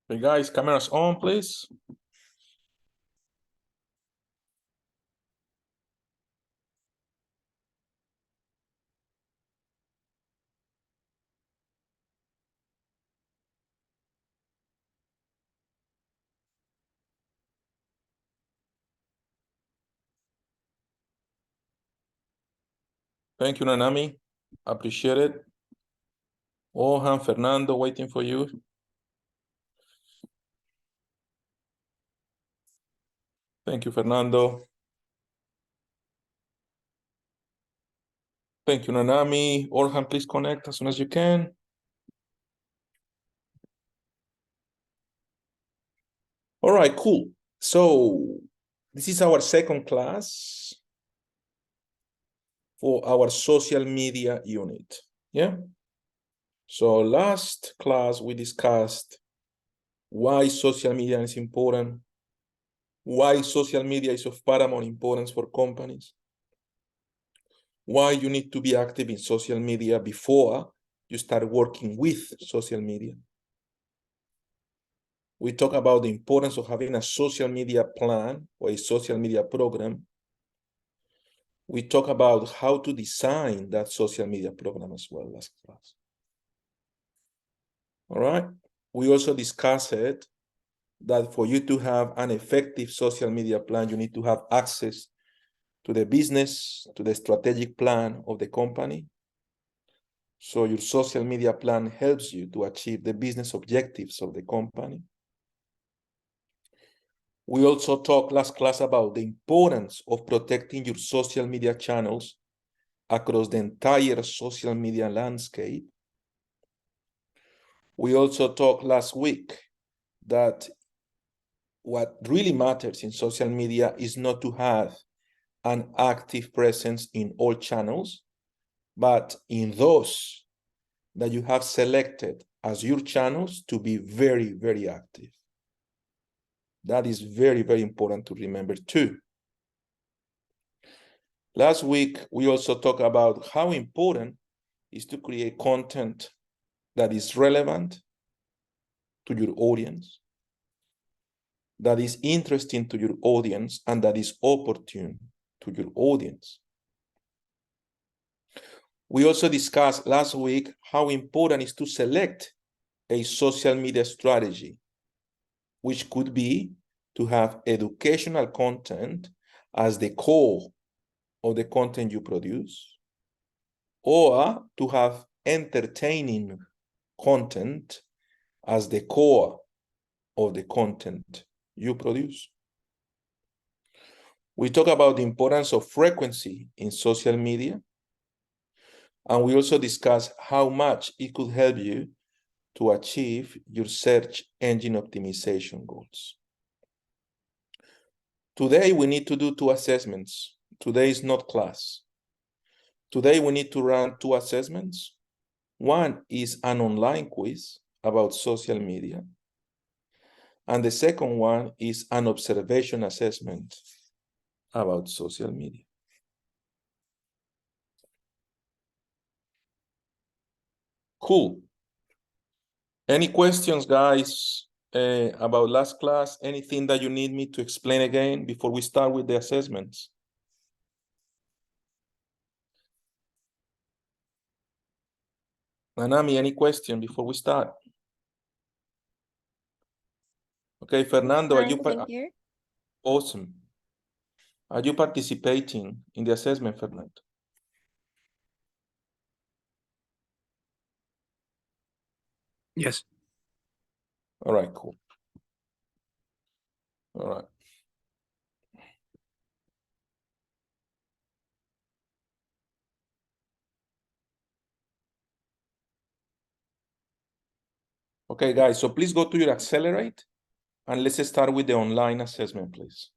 Hey guys, cameras on, please. Thank you, Nanami. Appreciate it. Ohan, Fernando, waiting for you. Thank you, Fernando. Thank you, Nanami. Orhan, please connect as soon as you can. All right, cool. So this is our second class for our social media unit. Yeah. So last class we discussed why social media is important, why social media is of paramount importance for companies, why you need to be active in social media before you start working with social media. We talk about the importance of having a social media plan or a social media program. We talk about how to design that social media program as well last class. All right. We also discussed that for you to have an effective social media plan, you need to have access to the business, to the strategic plan of the company. So your social media plan helps you to achieve the business objectives of the company. We also talked last class about the importance of protecting your social media channels across the entire social media landscape. We also talked last week that what really matters in social media is not to have an active presence in all channels, but in those that you have selected as your channels to be very, very active. That is very, very important to remember too. Last week, we also talked about how important it is to create content that is relevant to your audience, that is interesting to your audience, and that is opportune to your audience. We also discussed last week how important it is to select a social media strategy, which could be to have educational content as the core of the content you produce, or to have entertaining content as the core of the content you produce. We talk about the importance of frequency in social media, and we also discuss how much it could help you to achieve your search engine optimization goals. Today, we need to do 2 assessments. Today is not class. Today, we need to run 2 assessments. One is an online quiz about social media. And the second one is an observation assessment about social media. Cool. Any questions, guys, about last class? Anything that you need me to explain again before we start with the assessments? Nanami, any question before we start? Okay, Fernando, are you here? Awesome. Are you participating in the assessment, Fernando? Yes. All right, cool. All right. Okay, guys, so please go to your Accelerate and let's start with the online assessment, please.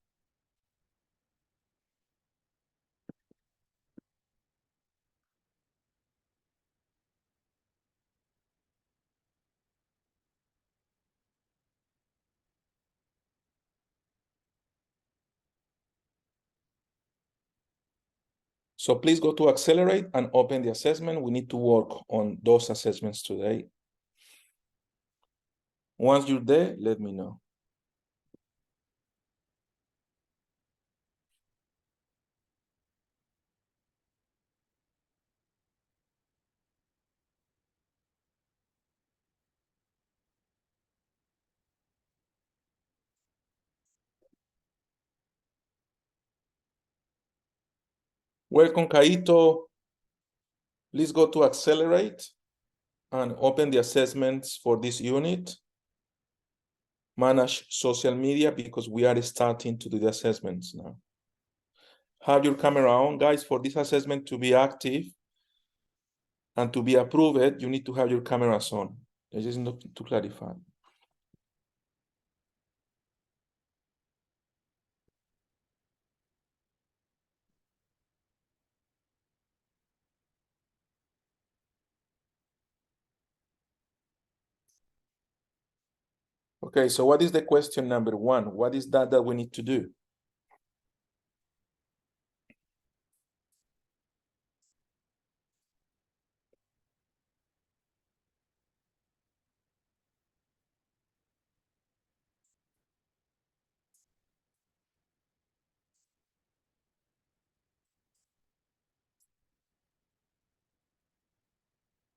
So please go to Accelerate and open the assessment. We need to work on those assessments today. Once you're there, let me know. Welcome, Kaito. Please go to Accelerate and open the assessments for this unit. Manage social media, because we are starting to do the assessments now. Have your camera on, guys. For this assessment to be active and to be approved, you need to have your cameras on. This is not to clarify. Okay, so what is the question number 1? What is that we need to do?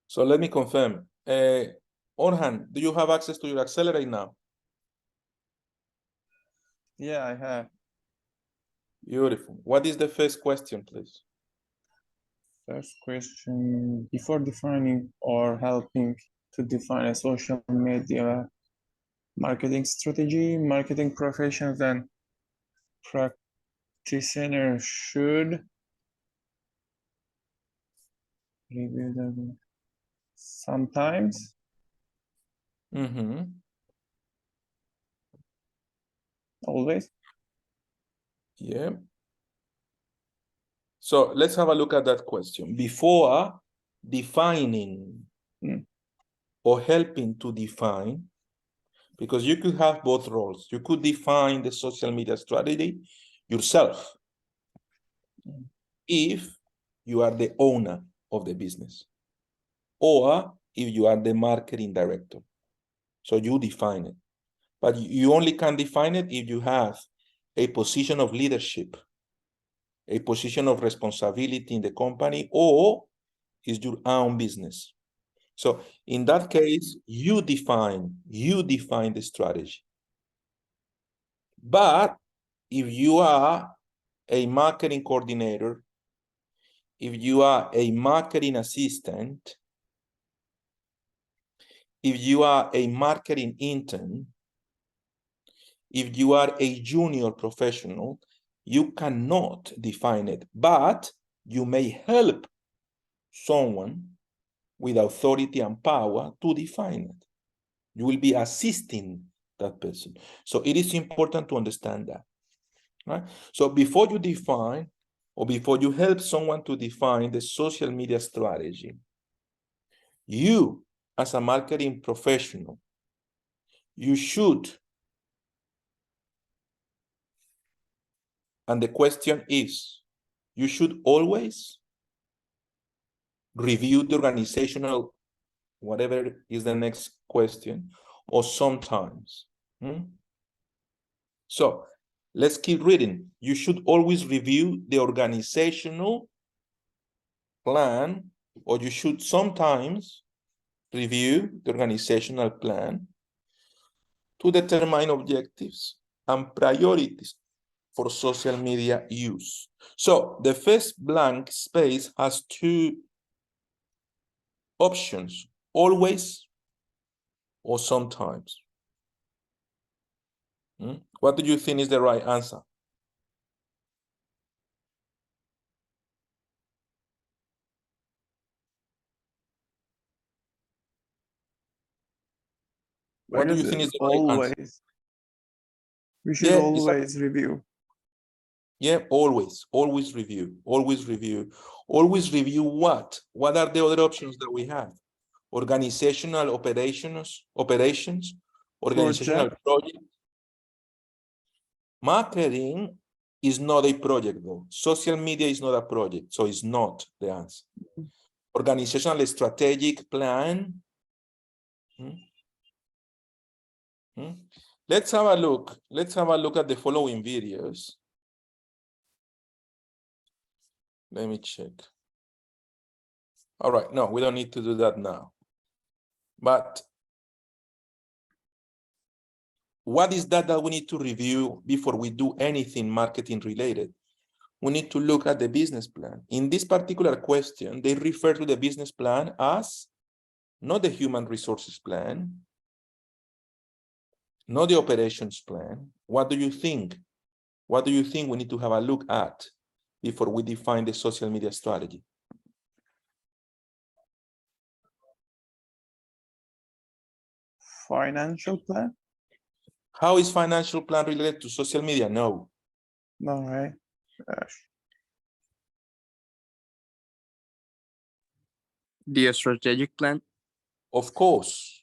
So let me confirm. Orhan, do you have access to your Accelerate now? Yeah, I have. Beautiful. What is the first question, please? First question, before defining or helping to define a social media marketing strategy, marketing professionals and practitioners should review them sometimes. Always. Yeah. So let's have a look at that question. Before defining or helping to define, because you could have both roles. You could define the social media strategy yourself if you are the owner of the business, or if you are the marketing director. So you define it. But you only can define it if you have a position of leadership, a position of responsibility in the company, or is your own business. So in that case, you define the strategy. But if you are a marketing coordinator, if you are a marketing assistant, if you are a marketing intern, if you are a junior professional, you cannot define it, but you may help someone with authority and power to define it. You will be assisting that person. So it is important to understand that, right? So before you define, or before you help someone to define the social media strategy, you, as a marketing professional, you should, and the question is, you should always review the organizational, whatever is the next question, or sometimes. So let's keep reading. You should always review the organizational plan, or you should sometimes review the organizational plan to determine objectives and priorities for social media use. So the first blank space has two options: always or sometimes. What do you think is the right answer? What do you think is the right answer? We should always review. Yeah, always review, always review. Always review what? What are the other options that we have? Organizational operations, organizational project. Marketing is not a project though. Social media is not a project, so it's not the answer. Organizational strategic plan. Let's have a look. Let's have a look at the following videos. Let me check. All right, no, we don't need to do that now. But what is that we need to review before we do anything marketing related? We need to look at the business plan. In this particular question, they refer to the business plan as not the human resources plan, not the operations plan. What do you think? What do you think we need to have a look at before we define the social media strategy? Financial plan? How is financial plan related to social media? No. No, right? The strategic plan? Of course,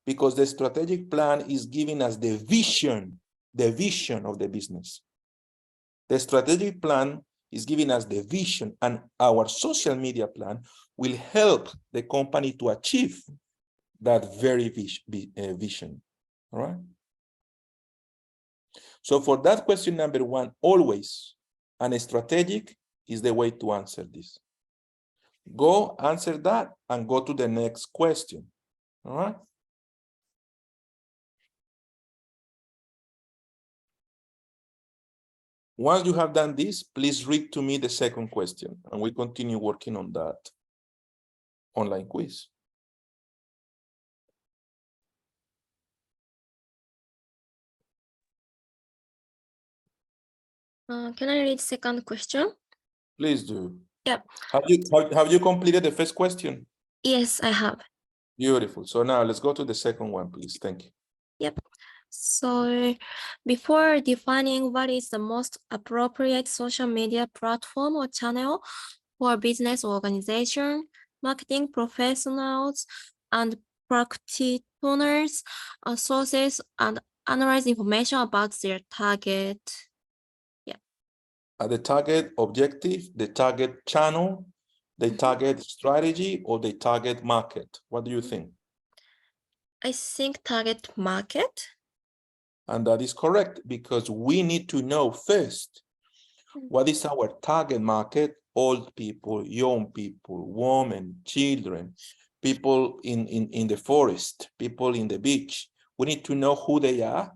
because the strategic plan is giving us the vision of the business. The strategic plan is giving us the vision, and our social media plan will help the company to achieve that very vision. All right. So for that question number one, always, and strategic is the way to answer this. Go answer that and go to the next question. All right. Once you have done this, please read to me the second question, and we continue working on that online quiz. Can I read second question? Please do. Yep. Have you completed the first question? Yes, I have. Beautiful. So now let's go to the second one, please. Thank you. Yep. So before defining what is the most appropriate social media platform or channel for business organization, marketing professionals, and practitioners, sources and analyze information about their target. The target objective, the target channel, the target strategy, or the target market? What do you think? I think target market. And that is correct, because we need to know first what is our target market: old people, young people, women, children, people in the forest, people in the beach. We need to know who they are,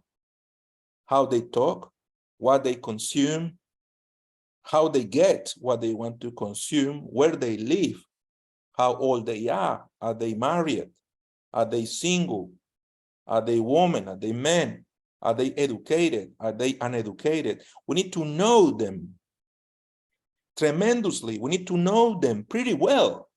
how they talk, what they consume, how they get what they want to consume, where they live, how old they are they married, are they single, are they women, are they men, are they educated, are they uneducated? We need to know them tremendously. We need to know them pretty well.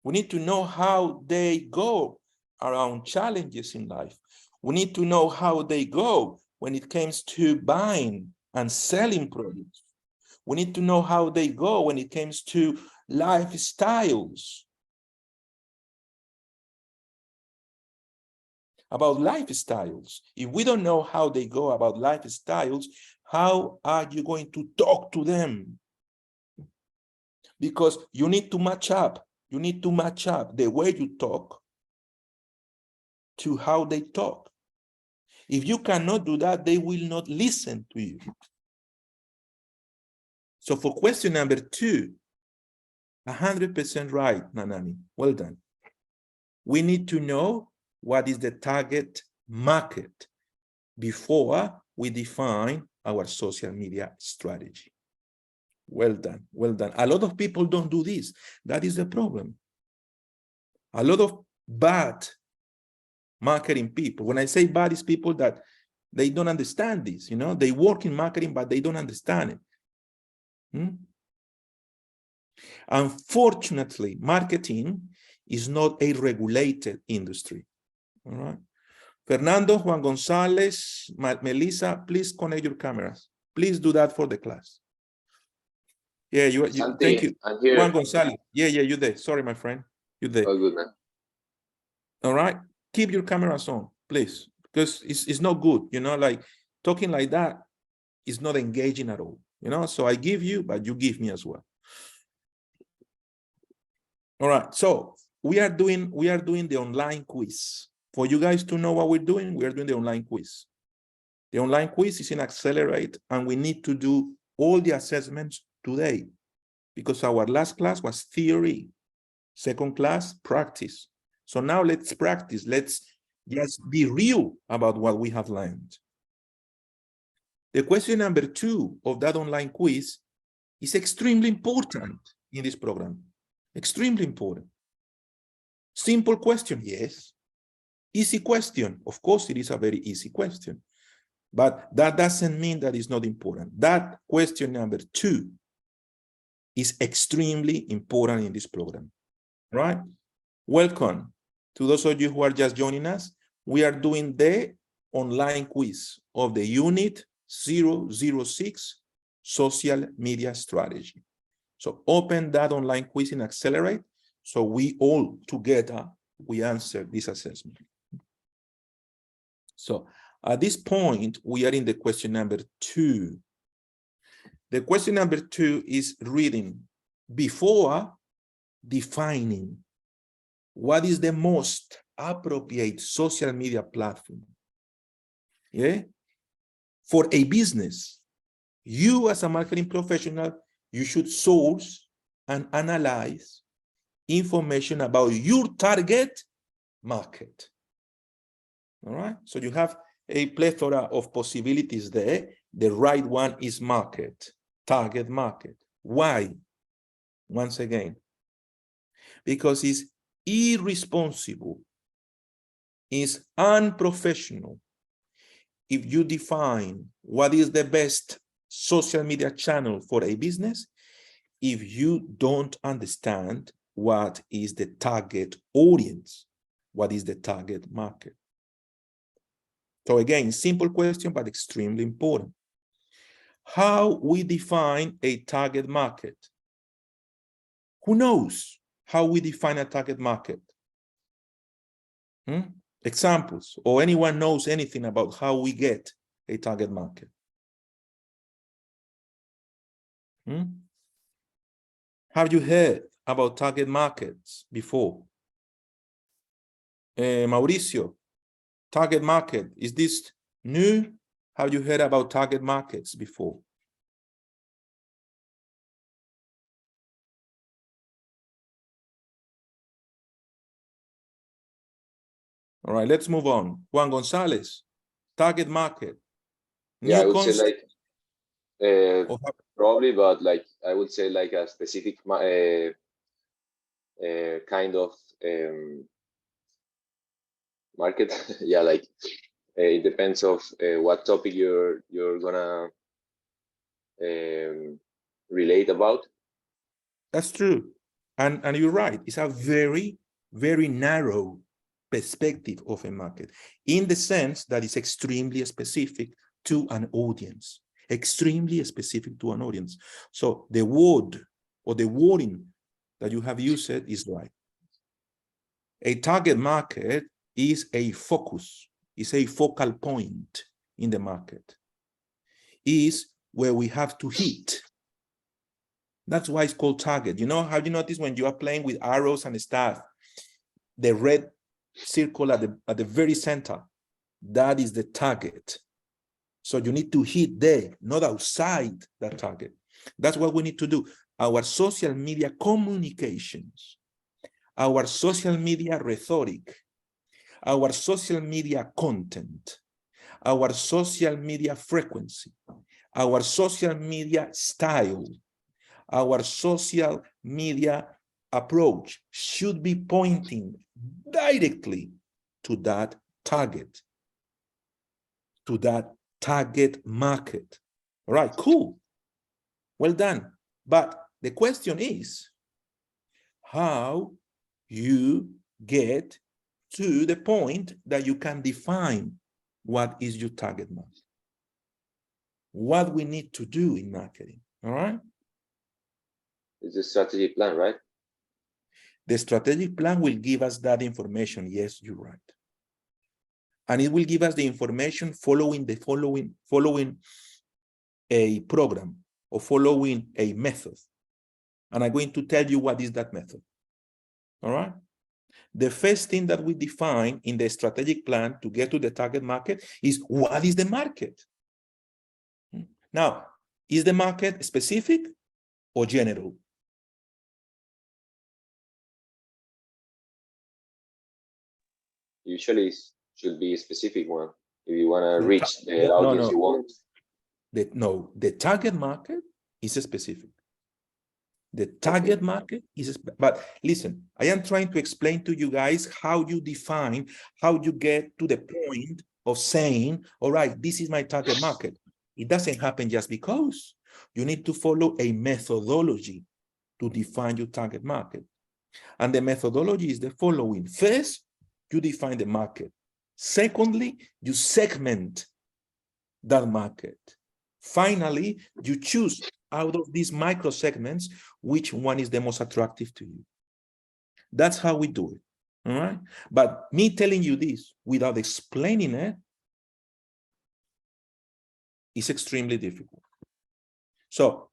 We need to know how they go around challenges in life. We need to know how they go when it comes to buying and selling products. We need to know how they go when it comes to lifestyles. About lifestyles. If we don't know how they go about lifestyles, how are you going to talk to them? Because you need to match up. You need to match up the way you talk to how they talk. If you cannot do that, they will not listen to you. So for question number two, 100% right, Nanani. Well done. We need to know what is the target market before we define our social media strategy. Well done, well done. A lot of people don't do this. That is the problem. A lot of bad marketing people. When I say bad, it's people that they don't understand this. You know, they work in marketing, but they don't understand it. Unfortunately, marketing is not a regulated industry. All right. Fernando, Juan Gonzalez, Melissa, please connect your cameras. Please do that for the class. Yeah, you Santi, thank you. I'm here. Juan Gonzalez. Yeah, you there. Sorry, my friend. You there. Oh, good, man. All right. Keep your cameras on, please, because it's not good. You know, like talking like that is not engaging at all. You know, so I give you, but you give me as well. All right. So we are doing the online quiz For you guys to know what we're doing the online quiz. The online quiz is in Accelerate, and we need to do all the assessments today because our last class was theory, second class, practice. So now let's practice. Let's just be real about what we have learned. The question number 2 of that online quiz is extremely important in this program. Extremely important. Simple question, yes. Easy question. Of course, it is a very easy question. But that doesn't mean that it's not important. That question number 2 is extremely important in this program, right? Welcome to those of you who are just joining us. We are doing the online quiz of the unit 006 social media strategy. So open that online quiz in Accelerate so we all together, we answer this assessment. So at this point, we are in the question number 2. The question number 2 is reading before defining what is the most appropriate social media platform. Yeah? For a business, you as a marketing professional, you should source and analyze information about your target market. All right, so you have a plethora of possibilities there. The right one is market, target market. Why? Once again, because it's irresponsible, it's unprofessional if you define what is the best social media channel for a business if you don't understand what is the target audience, what is the target market. So again, simple question, but extremely important. How we define a target market? Who knows how we define a target market? Examples, or anyone knows anything about how we get a target market? Have you heard about target markets before? Mauricio, target market, is this new? Have you heard about target markets before? All right, let's move on. Juan Gonzalez, target market. Yeah, New I would say concept like probably, but like I would say like a specific kind of market. Yeah, like it depends of what topic you're gonna relate about. That's true. And you're right. It's a very, very narrow perspective of a market in the sense that it's extremely specific to an audience, extremely specific to an audience. So the word or the wording that you have used is right. A target market is a focus, is a focal point in the market, is where we have to hit. That's why it's called target. You know, have you noticed when you are playing with arrows and stuff, the red circle at the very center, that is the target. So you need to hit there, not outside that target. That's what we need to do. Our social media communications, our social media rhetoric, our social media content, our social media frequency, our social media style, our social media approach should be pointing directly to that target, to that target market. All right, cool. Well done. But the question is how you get to the point that you can define what is your target market. What we need to do in marketing, all right? It's a strategic plan, right? The strategic plan will give us that information. Yes, you're right. And it will give us the information following a program or following a method. And I'm going to tell you what is that method. All right? The first thing that we define in the strategic plan to get to the target market is what is the market? Now, is the market specific or general? Usually should be a specific one if you want to reach the audience you want. The target market is specific. The target market is, but listen, I am trying to explain to you guys how you define, how you get to the point of saying, all right, this is my target market. It doesn't happen just because. You need to follow a methodology to define your target market. And the methodology is the following. First, you define the market. Secondly, you segment that market. Finally, you choose out of these micro segments, which one is the most attractive to you. That's how we do it, all right? But me telling you this without explaining it is extremely difficult. So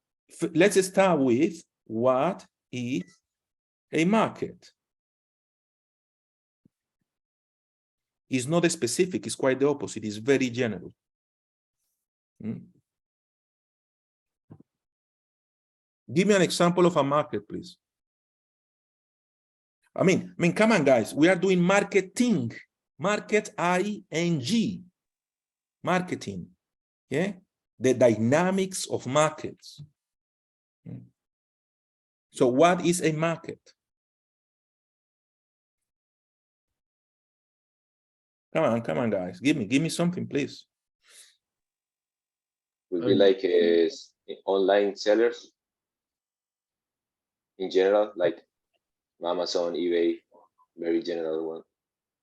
let's start with what is a market. It's not a specific, it's quite the opposite, it's very general. Give me an example of a market, please. I mean, come on, guys. We are doing marketing. Market, I-N-G. Marketing. Yeah? The dynamics of markets. So what is a market? Come on, guys. Give me something, please. Would be like online sellers in general, like Amazon, eBay, very general one.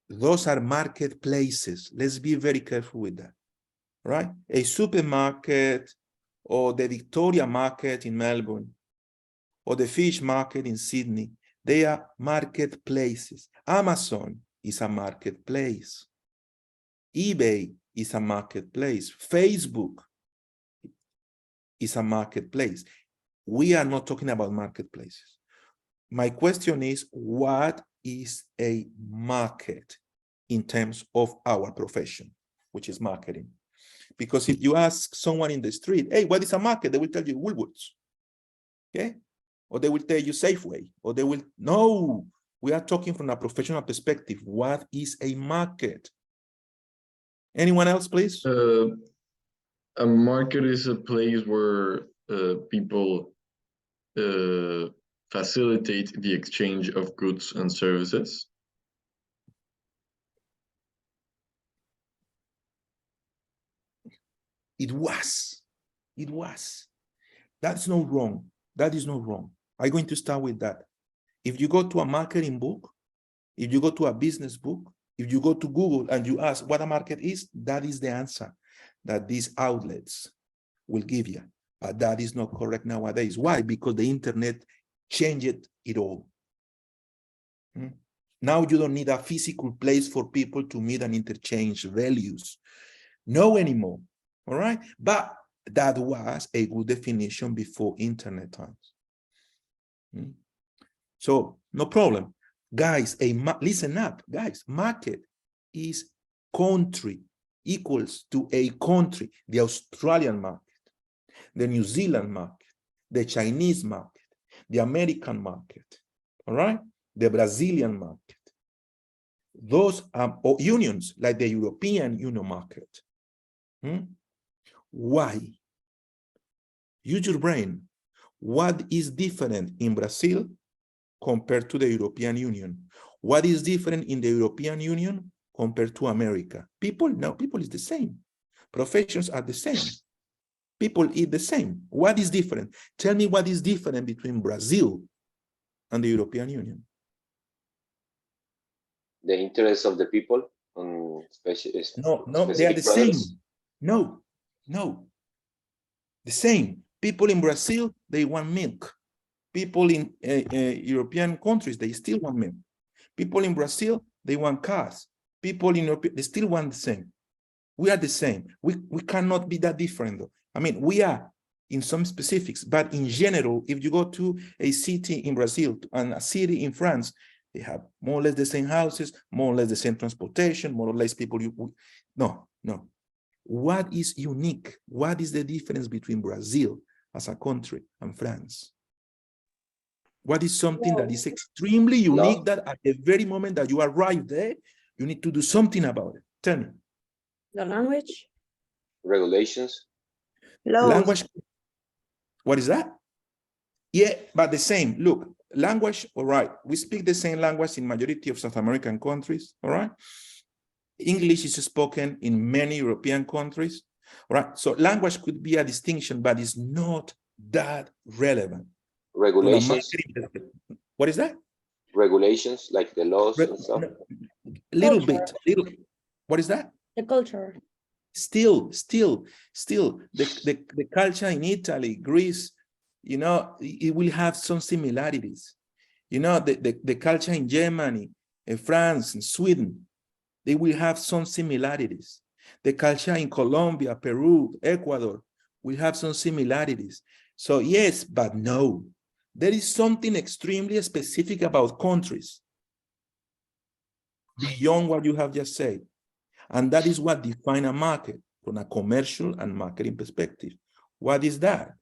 Those are marketplaces. Let's be very careful with that, right? A supermarket or the Victoria Market in Melbourne or the fish market in Sydney, they are marketplaces. Amazon is a marketplace. eBay is a marketplace. Facebook is a marketplace. We are not talking about marketplaces. My question is, what is a market in terms of our profession, which is marketing? Because if you ask someone in the street, hey, what is a market? They will tell you Woolworths, okay? Or they will tell you Safeway, or they will, no, we are talking from a professional perspective. What is a market? Anyone else, please? A market is a place where people facilitate the exchange of goods and services. It was. That's not wrong. That is not wrong. I'm going to start with that. If you go to a marketing book, if you go to a business book, if you go to Google and you ask what a market is, that is the answer that these outlets will give you. But that is not correct nowadays. Why? Because the internet changed it all. Now you don't need a physical place for people to meet and interchange values. No anymore. All right? But that was a good definition before internet times. So no problem. Guys, listen up, guys. Market is country, equals to a country. The Australian market, the New Zealand market, the Chinese market, the American market, all right? The Brazilian market. Those are unions, like the European Union market. Why? Use your brain. What is different in Brazil compared to the European Union? What is different in the European Union compared to America? People, no, people is the same. Professions are the same. People eat the same. What is different? Tell me what is different between Brazil and the European Union. The interests of the people on no, they are the same. No, the same. People in Brazil, they want milk. People in European countries, they still want milk. People in Brazil, they want cars. People in Europe, they still want the same. We are the same. We cannot be that different, though. I mean, we are in some specifics, but in general, if you go to a city in Brazil and a city in France, They have more or less the same houses, more or less the same transportation, more or less people. No. What is unique? What is the difference between Brazil as a country and France? What is something that is extremely unique that at the very moment that you arrive there, you need to do something about it? Tell me. The language? Regulations. Language. What is that? Yeah, but the same. Look, language, all right. We speak the same language in majority of South American countries, all right? English is spoken in many European countries, all right? So language could be a distinction, but it's not that relevant. Regulations. What is that? Regulations, like the laws and stuff. Little bit. What is that? The culture. Still, the culture in Italy, Greece, you know, it will have some similarities. You know, the culture in Germany, France, and Sweden, they will have some similarities. The culture in Colombia, Peru, Ecuador will have some similarities. So yes, but no. There is something extremely specific about countries beyond what you have just said. And that is what defines a market from a commercial and marketing perspective. What is that?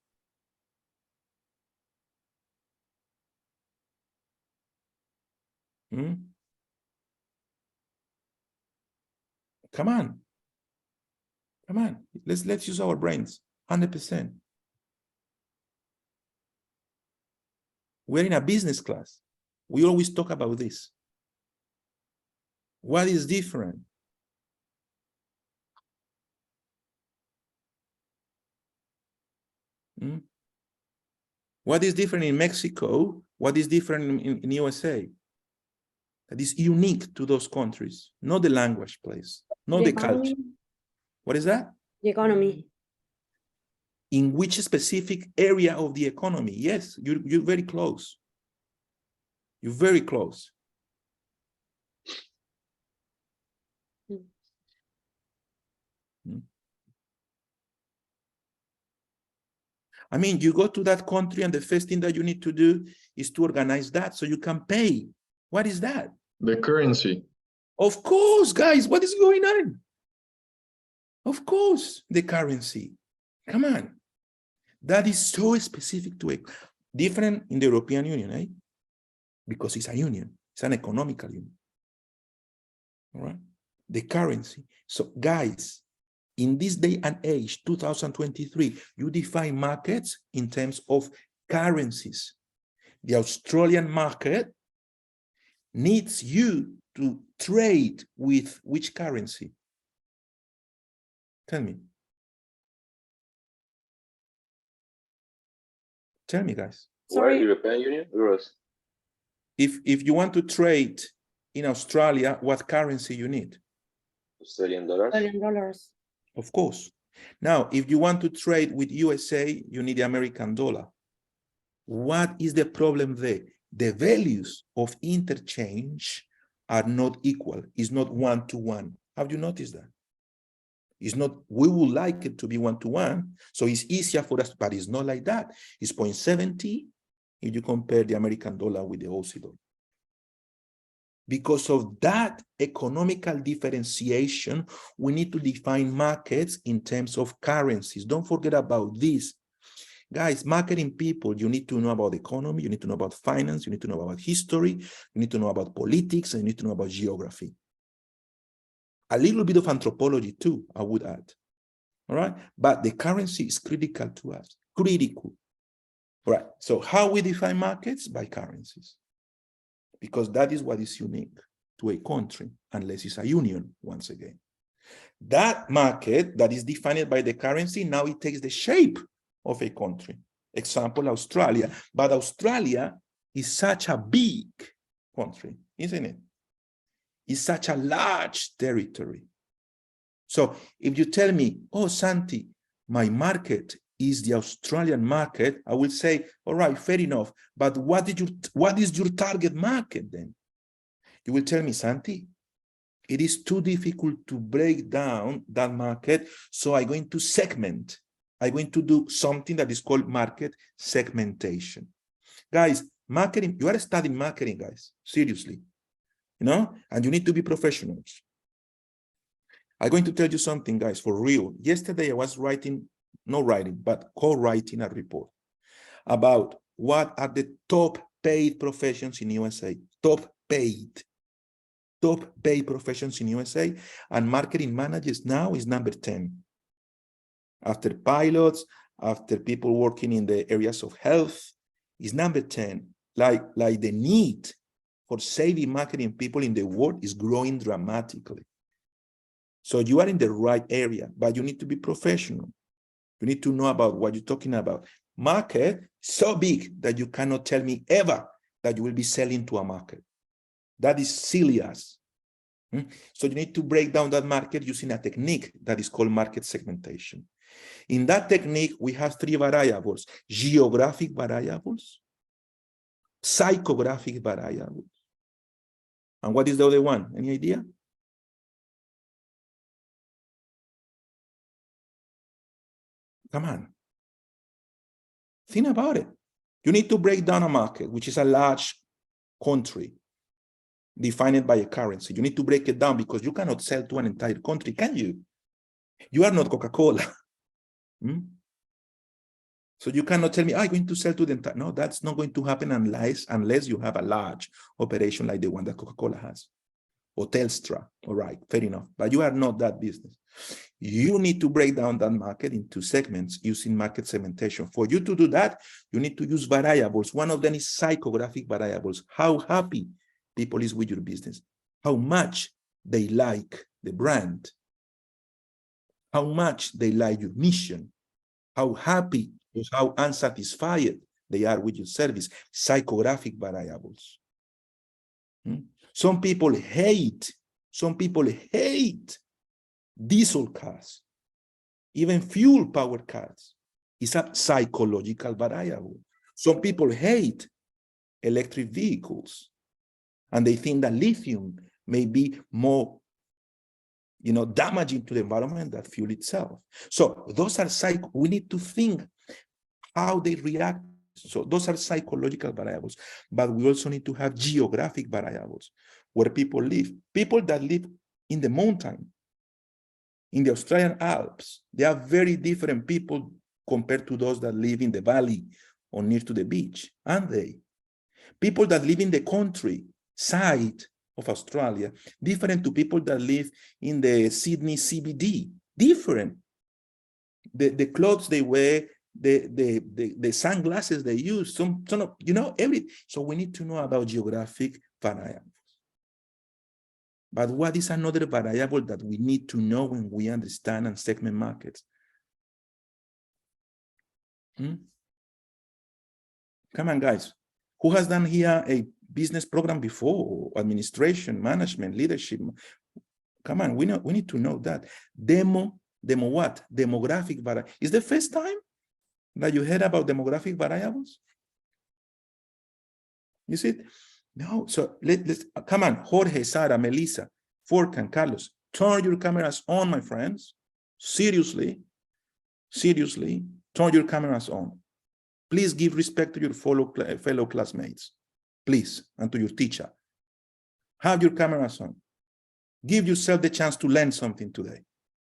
Come on. Let's use our brains. 100%. We're in a business class. We always talk about this. What is different? What is different in Mexico? What is different in USA? That is unique to those countries, not the language, please, not the culture. What is that? The economy. In which specific area of the economy? Yes, you're very close. You're very close. I mean, you go to that country and the first thing that you need to do is to organize that so you can pay. What is that? The currency. Of course, guys, what is going on? Of course, the currency. Come on. That is so specific to it. Different in the European Union, eh? Because it's a union. It's an economical union. All right? The currency. So, guys, in this day and age, 2023, you define markets in terms of currencies. The Australian market needs you to trade with which currency? Tell me. Tell me, guys. Sorry, European Union, euros. If you want to trade in Australia, what currency you need? Australian dollars. Australian dollars. Of course. Now, if you want to trade with USA, you need the American dollar. What is the problem there? The values of interchange are not equal. It's not one-to-one. Have you noticed that? It's not, we would like it to be one-to-one, so it's easier for us, but it's not like that. It's 0.70 if you compare the American dollar with the Aussie dollar. Because of that economical differentiation, we need to define markets in terms of currencies. Don't forget about this. Guys, marketing people, you need to know about the economy, you need to know about finance, you need to know about history, you need to know about politics, and you need to know about geography. A little bit of anthropology too, I would add. All right? But the currency is critical to us, critical. All right, so how we define markets? By currencies. Because that is what is unique to a country, unless it's a union, once again. That market that is defined by the currency, now it takes the shape of a country. Example, Australia. But Australia is such a big country, isn't it? It's such a large territory. So if you tell me, oh, Santi, my market is the Australian market, I will say, all right, fair enough. But what is your target market then? You will tell me, Santi, it is too difficult to break down that market, so I'm going to segment. I'm going to do something that is called market segmentation. Guys, Marketing, you are studying marketing, guys, seriously, you know, and you need to be professionals. I'm going to tell you something, guys, for real. Yesterday, I was co-writing a report about what are the top paid professions in USA, top paid professions in USA, and marketing managers now is number 10. After pilots, after people working in the areas of health, is number 10. Like the need for savvy marketing people in the world is growing dramatically. So you are in the right area, but you need to be professional. You need to know about what you're talking about. Market so big that you cannot tell me ever that you will be selling to a market. That is silly as. So you need to break down that market using a technique that is called market segmentation. In that technique, we have 3 variables: geographic variables, psychographic variables. And what is the other one? Any idea? Come on. Think about it. You need to break down a market, which is a large country defined by a currency. You need to break it down because you cannot sell to an entire country, can you? You are not Coca-Cola. So you cannot tell me, I'm going to sell to the entire. No, that's not going to happen unless you have a large operation like the one that Coca-Cola has. Or Telstra. All right, fair enough. But you are not that business. You need to break down that market into segments using market segmentation. For you to do that, you need to use variables. One of them is psychographic variables. How happy people is with your business. How much they like the brand. How much they like your mission. How happy or how unsatisfied they are with your service. Psychographic variables. Some people hate diesel cars, even fuel-powered cars. It's a psychological variable. Some people hate electric vehicles, and they think that lithium may be more, damaging to the environment than fuel itself. So those are we need to think how they react. So those are psychological variables, but we also need to have geographic variables where people live. People that live in the mountain, in the Australian Alps, they are very different people compared to those that live in the valley or near to the beach, aren't they? People that live in the countryside of Australia, different to people that live in the Sydney CBD, different. The clothes they wear, the sunglasses they use, some of, everything. So we need to know about geographic variables. But what is another variable that we need to know when we understand and segment markets? Come on, guys. Who has done here a business program before? Administration, management, leadership. Come on, we need to know that. Demo what? Demographic variable. Is the first time that you heard about demographic variables? You see it? No, so let's come on, Jorge, Sara, Melissa, Forkan, Carlos, turn your cameras on, my friends. Seriously, turn your cameras on. Please give respect to your fellow classmates, please, and to your teacher. Have your cameras on. Give yourself the chance to learn something today.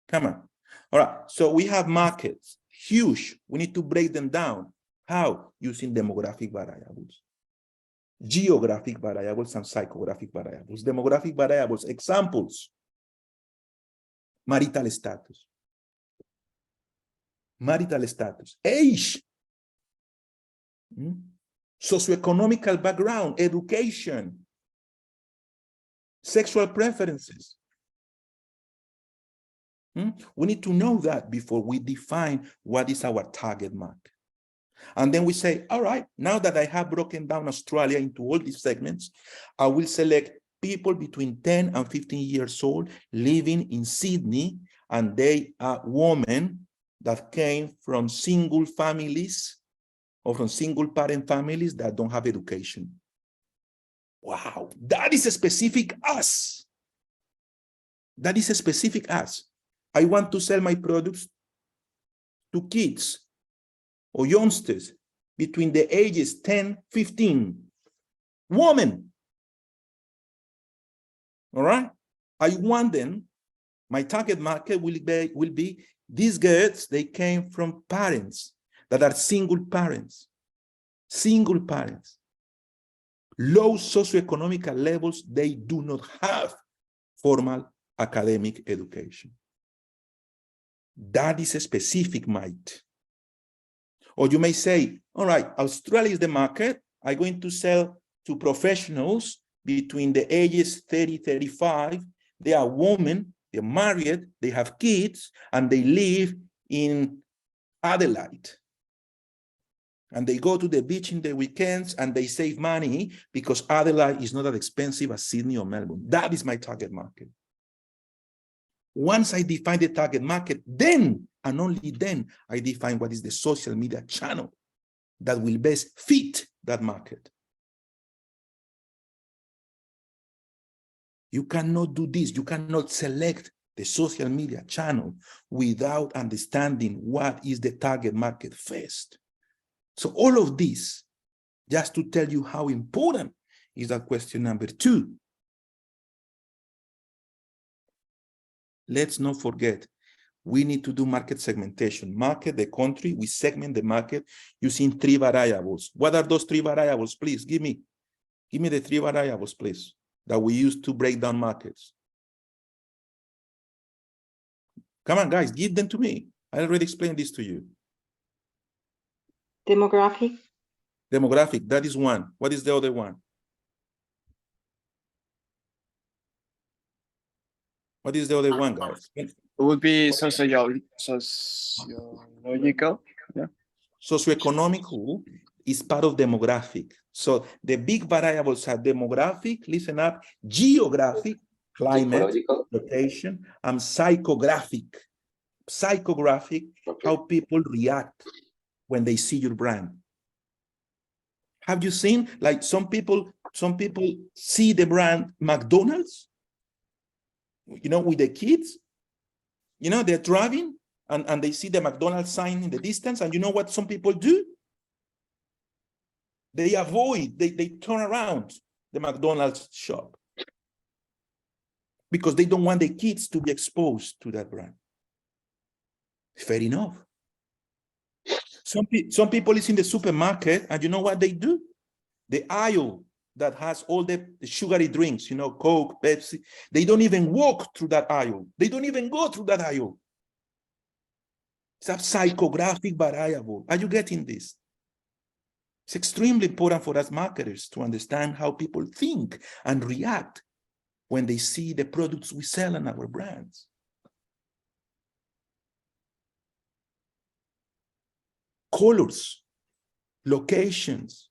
Come on. All right, so we have markets, huge. We need to break them down. How? Using demographic variables. Geographic variables and psychographic variables. Demographic variables, examples. Marital status. Age. Socioeconomical background, education. Sexual preferences. We need to know that before we define what is our target market. And then we say, all right, now that I have broken down Australia into all these segments, I will select people between 10 and 15 years old living in Sydney, and they are women that came from single families or from single parent families that don't have education. Wow, that is a specific us. That is a specific us. I want to sell my products to kids or youngsters between the ages 10, 15. women. All right. I want them, my target market will be these girls, they came from parents that are single parents, low socioeconomic levels, they do not have formal academic education. That is a specific market. Or you may say, all right, Australia is the market. I'm going to sell to professionals between the ages 30, 35. They are women, they're married, they have kids, and they live in Adelaide. And they go to the beach in the weekends and they save money because Adelaide is not as expensive as Sydney or Melbourne. That is my target market. Once I define the target market, then and only then I define what is the social media channel that will best fit that market. You cannot do this. You cannot select the social media channel without understanding what is the target market first. So all of this, just to tell you how important is that question number 2. Let's not forget, we need to do market segmentation. Market the country, we segment the market using 3 variables. What are those 3 variables? Please give me the 3 variables, please, that we use to break down markets. Come on, guys, give them to me. I already explained this to you. Demographic. Demographic, that is one. What is the other one? What is the other one, guys? It would be sociological. Yeah. Socioeconomical is part of demographic. So the big variables are demographic, listen up, geographic, climate, Ecological. location, and psychographic. Psychographic, how people react when they see your brand. Have you seen, like some people see the brand McDonald's, you know, with the kids, you know, they're driving and they see the McDonald's sign in the distance, and you know what some people do? They avoid, they turn around the McDonald's shop because they don't want the kids to be exposed to that brand. Fair enough. Some people is in the supermarket, and you know what they do? The aisle that has all the sugary drinks, you know, Coke, Pepsi, they don't even walk through that aisle. They don't even go through that aisle. It's a psychographic variable. Are you getting this? It's extremely important for us marketers to understand how people think and react when they see the products we sell in our brands. Colors, locations,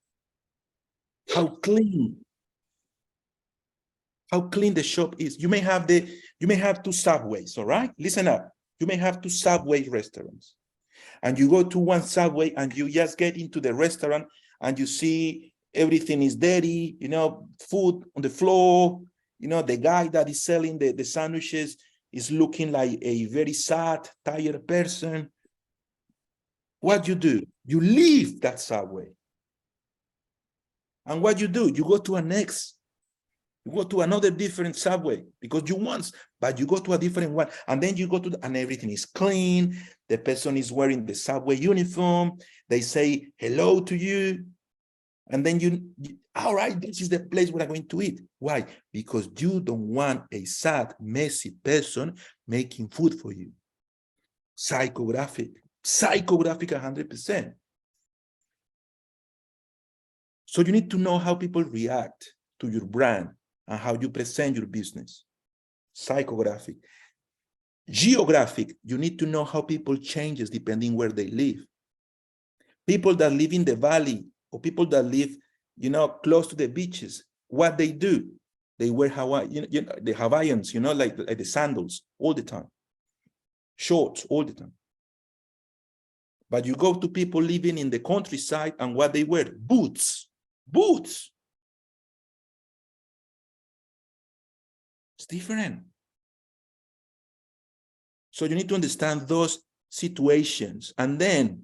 how clean the shop is. You may have 2 Subways, all right? Listen up. You may have 2 Subway restaurants, and you go to one Subway and you just get into the restaurant and you see everything is dirty, you know, food on the floor, you know, the guy that is selling the sandwiches is looking like a very sad, tired person. What you do? You leave that Subway. And what you do? You go to you go to another different Subway because you want, but you go to a different one, and then you go to and everything is clean. The person is wearing the Subway uniform. They say hello to you. And then you all right, this is the place where I'm going to eat. Why? Because you don't want a sad, messy person making food for you. Psychographic 100%. So you need to know how people react to your brand and how you present your business. Psychographic. Geographic, you need to know how people changes depending where they live. People that live in the valley or people that live, you know, close to the beaches, what they do? They wear the Hawaiians, you know, like the sandals all the time, shorts all the time. But you go to people living in the countryside and what they wear? Boots. It's different. So you need to understand those situations. And then,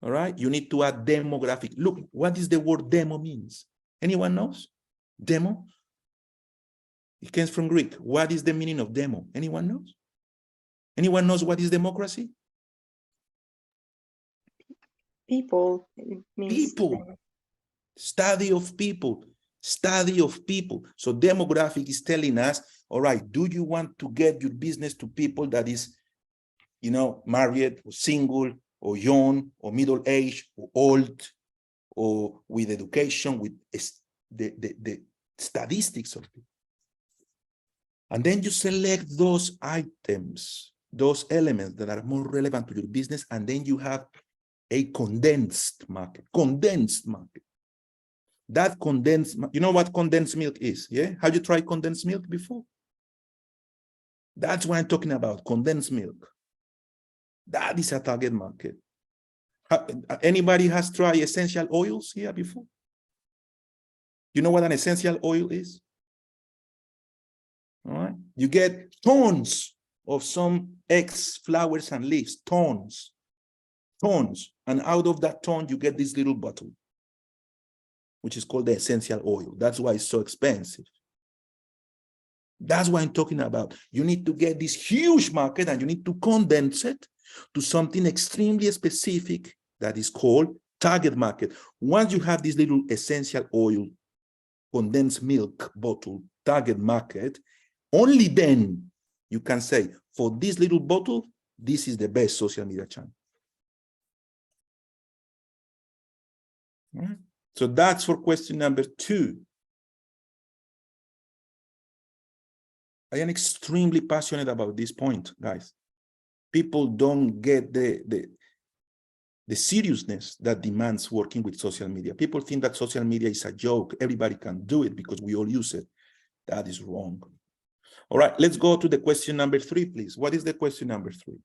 all right, you need to add demographic. Look, what does the word demo means? Anyone knows? Demo? It comes from Greek. What is the meaning of demo? Anyone knows? Anyone knows what is democracy? People, it means People. Study of people. Study of people. So demographic is telling us, all right, do you want to get your business to people that is, you know, married or single or young or middle age or old or with education, with the statistics of it. And then you select those items, those elements that are more relevant to your business, and then you have a condensed market. That condensed, you know what condensed milk is, yeah? Have you tried condensed milk before? That's what I'm talking about, condensed milk. That is a target market. Anybody has tried essential oils here before? You know what an essential oil is? All right. You get tons of some eggs, flowers, and leaves, tons. And out of that ton, you get this little bottle, which is called the essential oil. That's why it's so expensive. That's what I'm talking about. You need to get this huge market and you need to condense it to something extremely specific that is called target market. Once you have this little essential oil, condensed milk bottle, target market, only then you can say, for this little bottle, this is the best social media channel. All right. So that's for question number 2. I am extremely passionate about this point, guys. People don't get the seriousness that demands working with social media. People think that social media is a joke. Everybody can do it because we all use it. That is wrong. All right, let's go to the question number 3, please. What is the question number 3?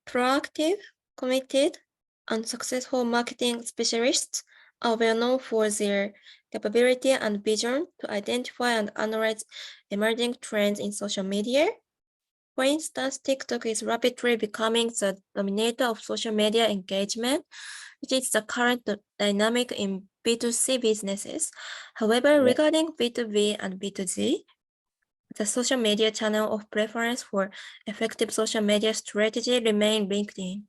Proactive, committed, and successful marketing specialists are well known for their capability and vision to identify and analyze emerging trends in social media. For instance, TikTok is rapidly becoming the dominator of social media engagement, which is the current dynamic in B2C businesses. However, regarding B2B and B2G, the social media channel of preference for effective social media strategy remain LinkedIn.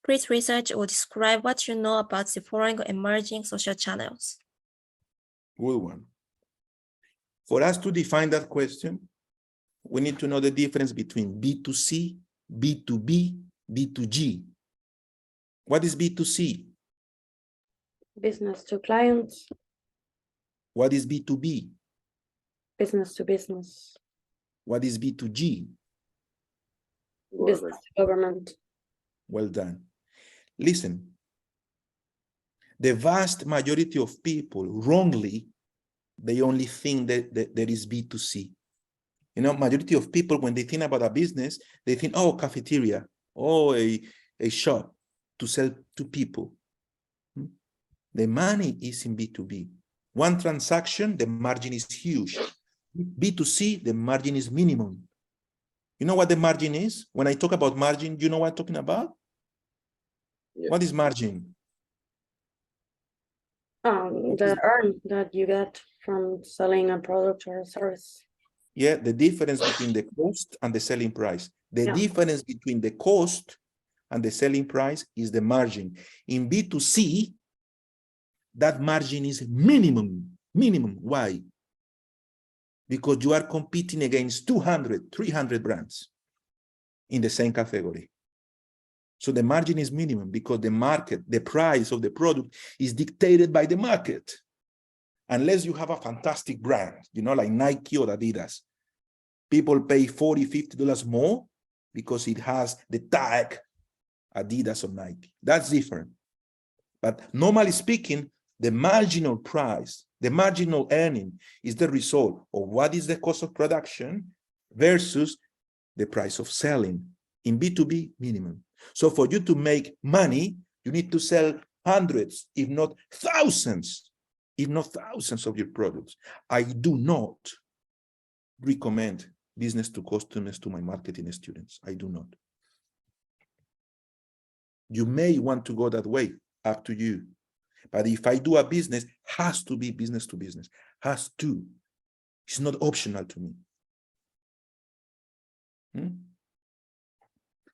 Please research or describe what you know about the following emerging social channels. Good one. For us to define that question, we need to know the difference between B2C, B2B, B2G. What is B2C? business to clients, What is B2B? business to business, What is B2G? business to government. Well done. Listen, the vast majority of people wrongly, they only think that there is B2C. You know, majority of people, when they think about a business, they think, oh, cafeteria, oh, a shop to sell to people. The money is in B2B. One transaction, the margin is huge. B2C, the margin is minimum. You know what the margin is? When I talk about margin, you know what I'm talking about? Yeah. What is margin? The earn that you get from selling a product or a service. Yeah, the difference between the cost and the selling price. The difference between the cost and the selling price is the margin. In B2C, that margin is minimum. Why? Because you are competing against 200, 300 brands in the same category. So the margin is minimum because the market, the price of the product is dictated by the market. Unless you have a fantastic brand, you know, like Nike or Adidas, people pay $40, $50 more because it has the tag Adidas or Nike. That's different. But normally speaking, the marginal price, the marginal earning is the result of what is the cost of production versus the price of selling. In B2B, minimum. So for you to make money, you need to sell hundreds, if not thousands of your products. I do not recommend business to customers to my marketing students. I do not. You may want to go that way, up to you. But if I do a business, has to be business to business, has to. It's not optional to me.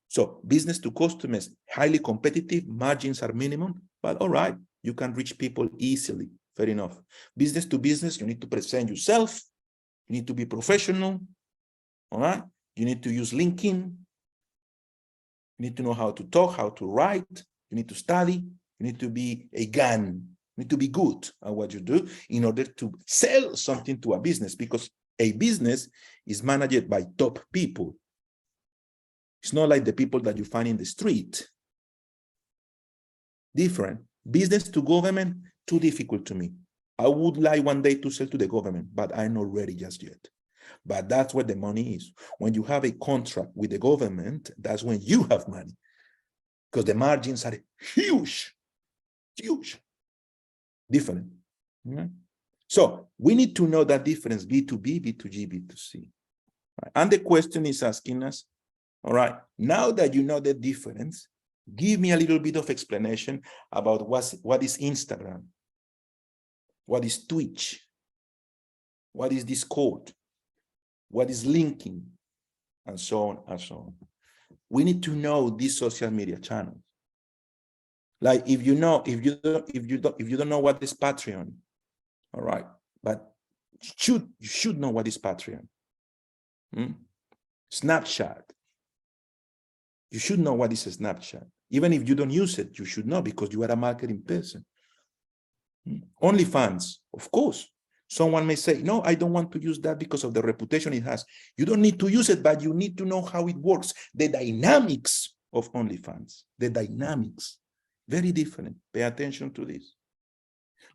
So business to customers, highly competitive, margins are minimum, but all right, you can reach people easily, fair enough. Business to business, you need to present yourself, you need to be professional, all right? You need to use LinkedIn, you need to know how to talk, how to write, you need to study, you need to be a gun, you need to be good at what you do in order to sell something to a business, because a business is managed by top people. It's not like the people that you find in the street. Different. Business to government, too difficult to me. I would like one day to sell to the government, but I'm not ready just yet. But that's where the money is. When you have a contract with the government, that's when you have money, because the margins are huge, huge, different. So we need to know that difference, B2B, B2G, B2C. Right? And the question is asking us, all right, now that you know the difference, give me a little bit of explanation about what is Instagram, what is Twitch, what is Discord, what is LinkedIn, and so on and so on. We need to know these social media channels. Like if you don't know what is Patreon, all right, but you should know what is Patreon. Snapchat. You should know what is a Snapchat. Even if you don't use it, you should know, because you are a marketing person. OnlyFans, of course. Someone may say, no, I don't want to use that because of the reputation it has. You don't need to use it, but you need to know how it works. The dynamics of OnlyFans, the dynamics, very different. Pay attention to this.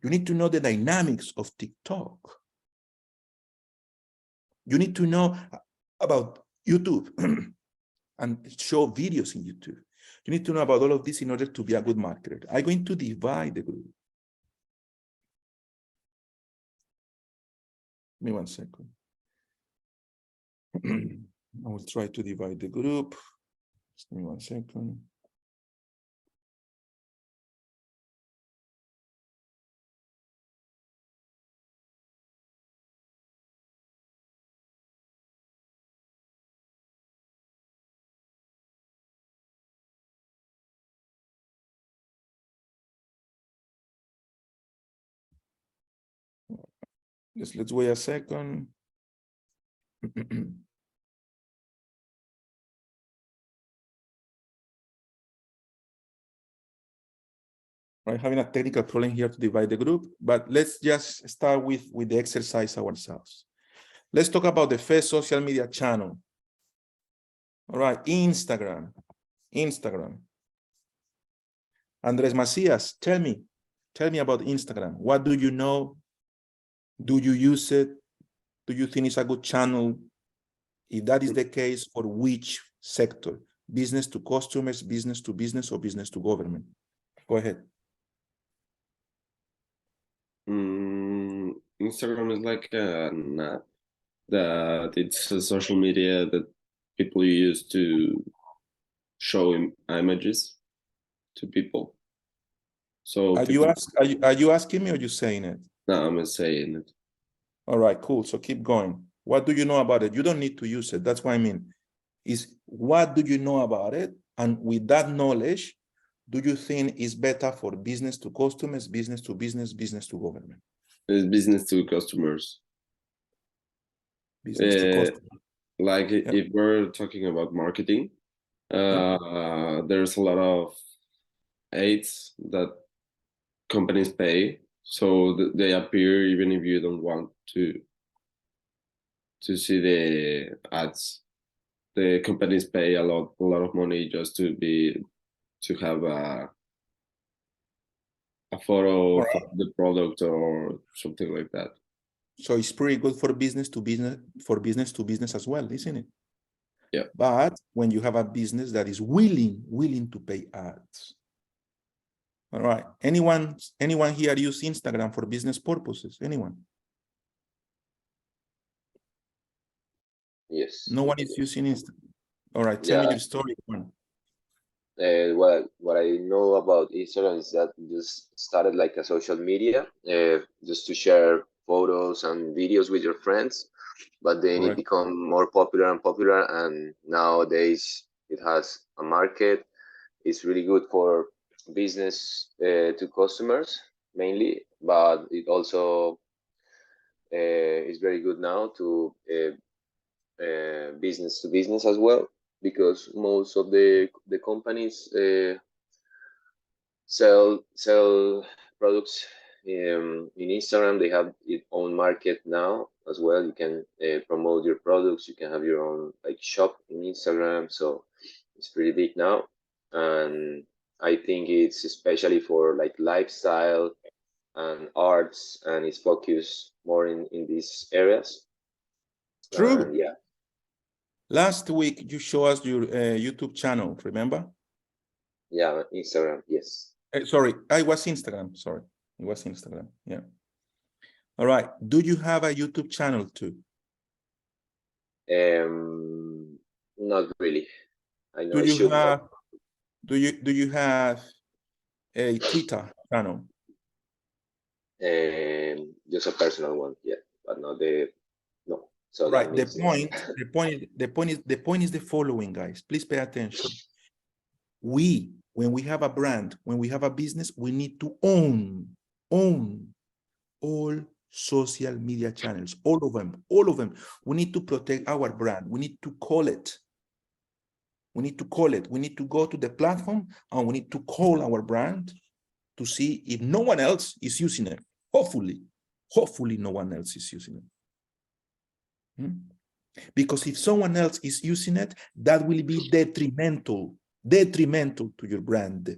You need to know the dynamics of TikTok. You need to know about YouTube and show videos in YouTube. You need to know about all of this in order to be a good marketer. I'm going to divide the group. Give me 1 second. I will try to divide the group. Just give me 1 second. Let's wait a second. I'm having a technical problem here to divide the group, but let's just start with the exercise ourselves. Let's talk about the first social media channel. All right, Instagram. Andres Macias, tell me about Instagram. What do you know? Do you use it? Do you think it's a good channel? If that is the case, for which sector? Business to customers, business to business, or business to government? Go ahead. Instagram is like an app that it's a social media that people use to show images to people. So Are you asking me, or you saying it? No, I'm saying it. All right, cool. So keep going. What do you know about it? You don't need to use it. That's what I mean. Is what do you know about it? And with that knowledge, do you think it's better for business to customers, business to business, business to government? It's business to customers. Business to customers. Like if we're talking about marketing, there's a lot of ads that companies pay, so they appear even if you don't want to see the ads. The companies pay a lot of money just to have a photo of the product or something like that. So it's pretty good for business to business, as well, isn't it? Yeah. But when you have a business that is willing to pay ads. All right. Anyone here use Instagram for business purposes? Anyone? Yes. No one is using Instagram. All right, tell me Yeah. your story. Juan. What I know about Instagram is that it just started like a social media, just to share photos and videos with your friends, but then it Correct. become more popular and popular, and nowadays it has a market. It's really good for business to customers mainly, but it also is very good now to business to business as well, because most of the companies sell products in Instagram. They have its own market now as well. You can promote your products. You can have your own like shop in Instagram. So it's pretty big now, and I think it's especially for like lifestyle and arts, and it's focused more in these areas. True. And yeah, Last week you showed us your YouTube channel. Remember? yeah, Instagram, yes. Sorry, I was Instagram. Sorry, it was Instagram. Yeah. All right. Do you have a YouTube channel too? Not really. I know Do I you should, have? Do you have a Twitter channel? but just a personal one, yeah, but not the no. So that Right. The means point is the following, guys. Please pay attention. When we have a brand, when we have a business, we need to own all social media channels, all of them. We need to protect our brand. We need to call it. We need to call it. We need to go to the platform and we need to call our brand to see if no one else is using it. Hopefully no one else is using it. Because if someone else is using it, that will be detrimental to your brand.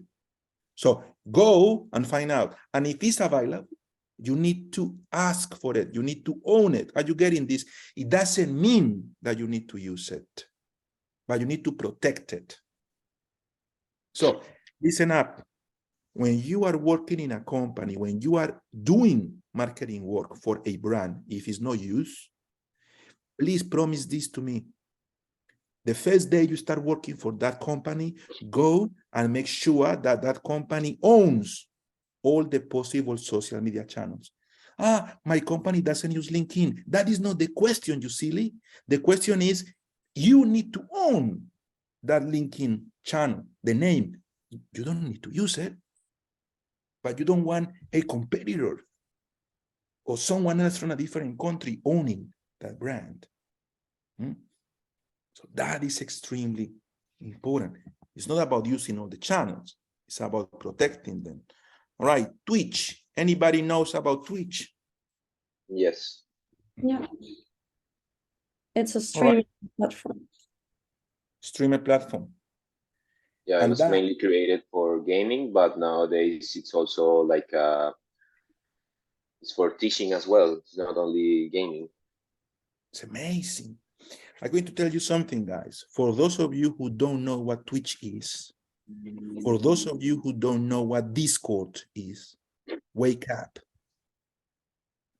So go and find out. And if it's available, you need to ask for it. You need to own it. Are you getting this? It doesn't mean that you need to use it, but you need to protect it. So listen up. When you are working in a company, when you are doing marketing work for a brand, if it's no use, please promise this to me. The first day you start working for that company, go and make sure that that company owns all the possible social media channels. My company doesn't use LinkedIn. That is not the question, you silly. The question is, you need to own that LinkedIn channel, the name. You don't need to use it, but you don't want a competitor or someone else from a different country owning that brand. So that is extremely important. It's not about using all the channels. It's about protecting them. All right, Twitch. Anybody knows about Twitch? yes. Yeah. It's a All streaming right. platform. Streamer platform. Yeah, it And was that, mainly created for gaming, but nowadays it's also like it's for teaching as well. It's not only gaming. it's amazing. I'm going to tell you something, guys. For those of you who don't know what Twitch is, for those of you who don't know what Discord is, wake up.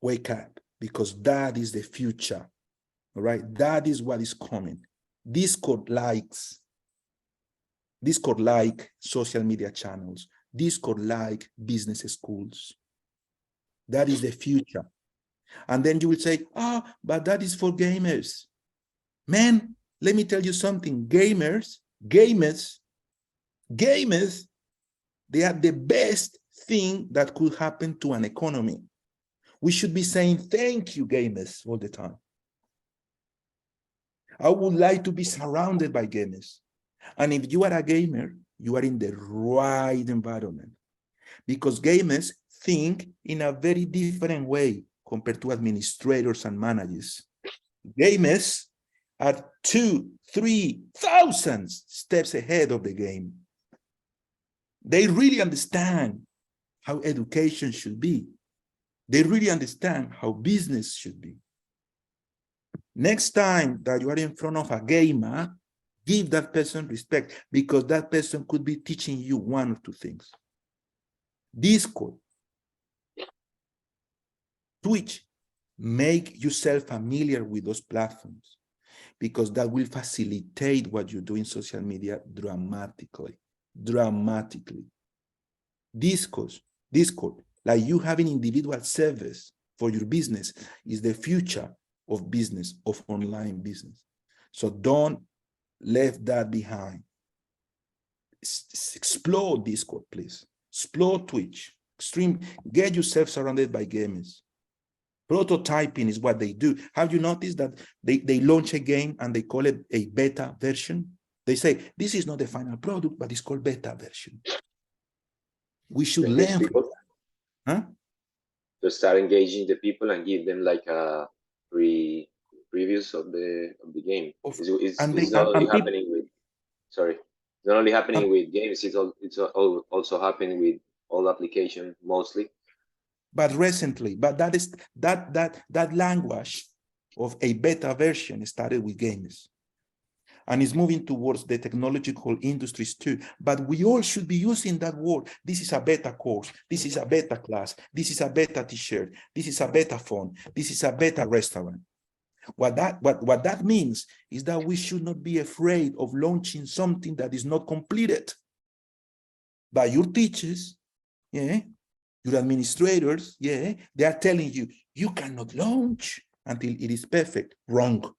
Wake up, because that is the future. All right, that is what is coming. Discord like social media channels. Discord like business schools. That is the future. And then you will say, but that is for gamers. Man, let me tell you something. Gamers, they are the best thing that could happen to an economy. We should be saying thank you, gamers, all the time. I would like to be surrounded by gamers. And if you are a gamer, you are in the right environment, because gamers think in a very different way compared to administrators and managers. Gamers are 2,000-3,000 steps ahead of the game. They really understand how education should be. They really understand how business should be. Next time that you are in front of a gamer, give that person respect, because that person could be teaching you one or two things. Discord, Twitch, make yourself familiar with those platforms, because that will facilitate what you do in social media dramatically. Discord, like you having individual servers for your business, is the future of business, of online business. So don't leave that behind. Explore Discord, please. Explore Twitch. Get yourself surrounded by gamers. Prototyping is what they do. Have you noticed that they launch a game and they call it a beta version? They say, this is not the final product, but it's called beta version. We should Engage learn. people. Huh? To start engaging the people and give them like a previews of the game. It's not only happening with, sorry, it's not only happening with games. It's also happening with all applications mostly. But recently, but that language of a beta version started with games, and is moving towards the technological industries too. But we all should be using that word. This is a beta course. This is a beta class. This is a beta t-shirt. This is a beta phone. This is a beta restaurant. What that means is that we should not be afraid of launching something that is not completed by your teachers, yeah, your administrators, yeah, they are telling you, you cannot launch until it is perfect. Wrong.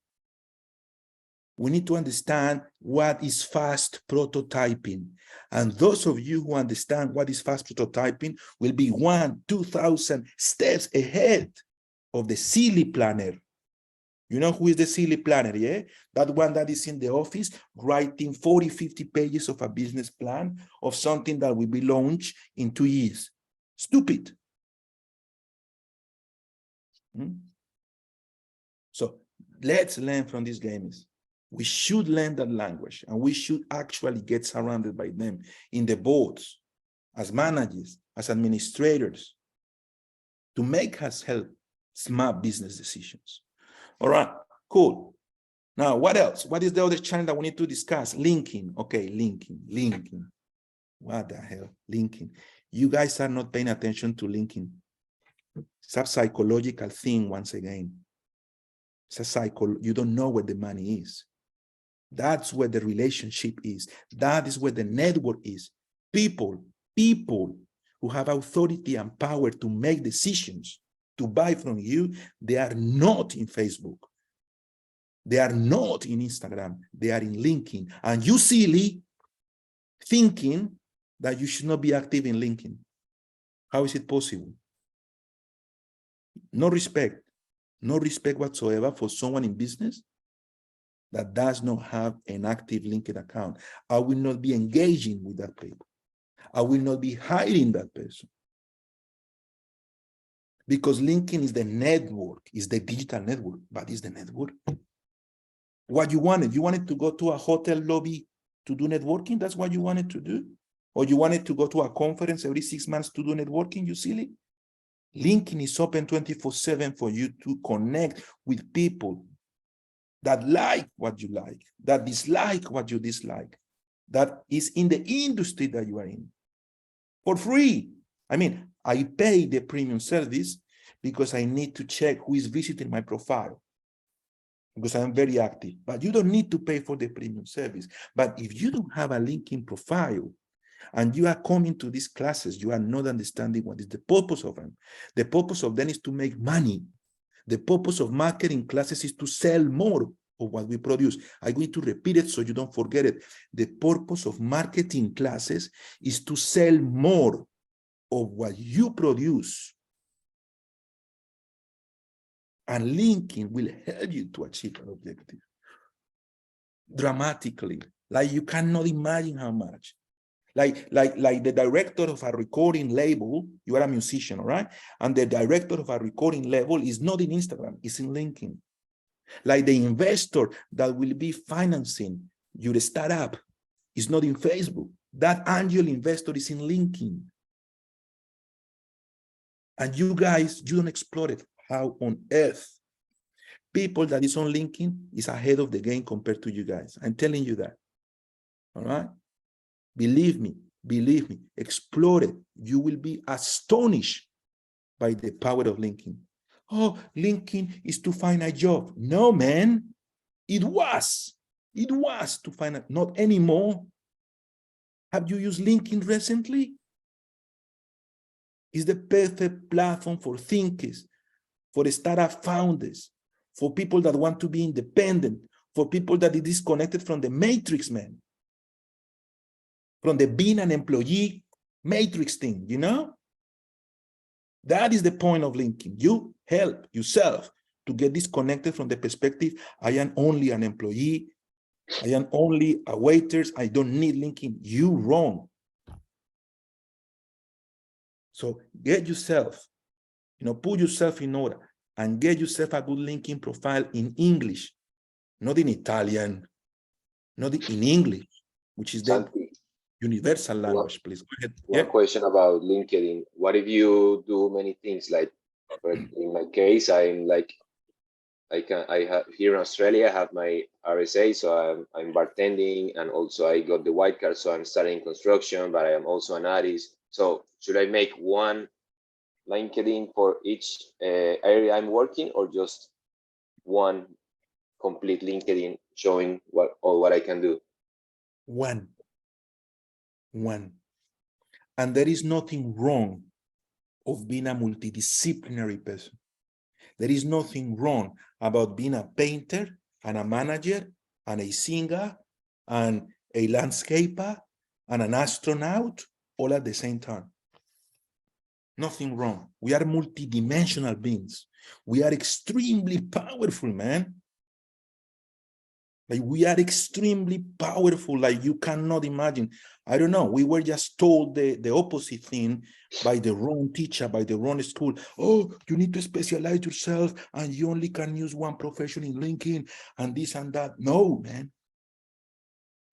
We need to understand what is fast prototyping. And those of you who understand what is fast prototyping will be 1,000-2,000 steps ahead of the silly planner. You know who is the silly planner, yeah? That one that is in the office writing 40-50 pages of a business plan of something that will be launched in 2 years. Stupid. So let's learn from these gamers. We should learn that language, and we should actually get surrounded by them in the boards, as managers, as administrators, to make us help smart business decisions. All right, cool. Now, what else? What is the other channel that we need to discuss? Linking. Okay, linking. What the hell? Linking. You guys are not paying attention to linking. It's a psychological thing once again. It's a cycle. You don't know where the money is. That's where the relationship is. That is where the network is. People who have authority and power to make decisions, to buy from you, they are not in Facebook. They are not in Instagram. They are in LinkedIn. And you silly thinking that you should not be active in LinkedIn. How is it possible? No respect whatsoever for someone in business that does not have an active LinkedIn account. I will not be engaging with that people. I will not be hiring that person. Because LinkedIn is the network, is the digital network, but it's the network. What you wanted to go to a hotel lobby to do networking? That's what you wanted to do? Or you wanted to go to a conference every 6 months to do networking, you silly? LinkedIn is open 24/7 for you to connect with people that like what you like, that dislike what you dislike, that is in the industry that you are in, for free. I mean, I pay the premium service because I need to check who is visiting my profile, because I'm very active. But you don't need to pay for the premium service. But if you don't have a LinkedIn profile and you are coming to these classes, you are not understanding what is the purpose of them. The purpose of them is to make money. The purpose of marketing classes is to sell more of what we produce. I'm going to repeat it so you don't forget it. The purpose of marketing classes is to sell more of what you produce. And LinkedIn will help you to achieve that objective dramatically. Like you cannot imagine how much. Like the director of a recording label, you are a musician, all right? And the director of a recording label is not in Instagram, it's in LinkedIn. Like the investor that will be financing your startup is not in Facebook. That angel investor is in LinkedIn. And you guys, you don't explore it. How on earth? People that is on LinkedIn is ahead of the game compared to you guys. I'm telling you that. All right? Believe me, explore it. You will be astonished by the power of LinkedIn. Oh, LinkedIn is to find a job. No, man. It was to find out, not anymore. Have you used LinkedIn recently? It's the perfect platform for thinkers, for the startup founders, for people that want to be independent, for people that are disconnected from the matrix, man. From the being an employee matrix thing, you know? That is the point of LinkedIn. You help yourself to get disconnected from the perspective, I am only an employee, I am only a waiter, I don't need LinkedIn. You wrong. So get yourself, put yourself in order and get yourself a good LinkedIn profile in English, not in Italian, not in English, which is the Santi, universal language, please. Go ahead. one question about LinkedIn. What if you do many things? Like, in my case, I'm like, I have here in Australia, I have my RSA, so I'm bartending, and also I got the white card, so I'm studying construction, but I am also an artist. So should I make one LinkedIn for each area I'm working, or just one complete LinkedIn showing what I can do? One. And there is nothing wrong of being a multidisciplinary person. There is nothing wrong about being a painter and a manager and a singer and a landscaper and an astronaut all at the same time. Nothing wrong. We are multidimensional beings. We are extremely powerful, man. Like, we are extremely powerful, like you cannot imagine. I don't know, we were just told the opposite thing by the wrong teacher, by the wrong school. Oh, you need to specialize yourself and you only can use one profession in LinkedIn and this and that. No, man.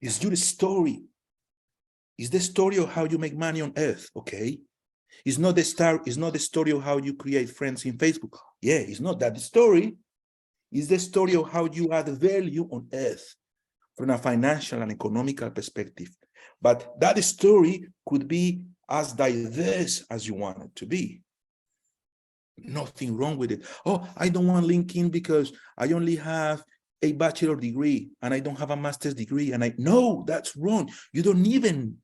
It's your story. It's the story of how you make money on earth, okay? It's not the story of how you create friends in Facebook. Yeah, it's not that story. It's the story of how you add value on earth from a financial and economical perspective. But that story could be as diverse as you want it to be. Nothing wrong with it. Oh, I don't want LinkedIn because I only have a bachelor degree and I don't have a master's degree. And no, that's wrong. You don't even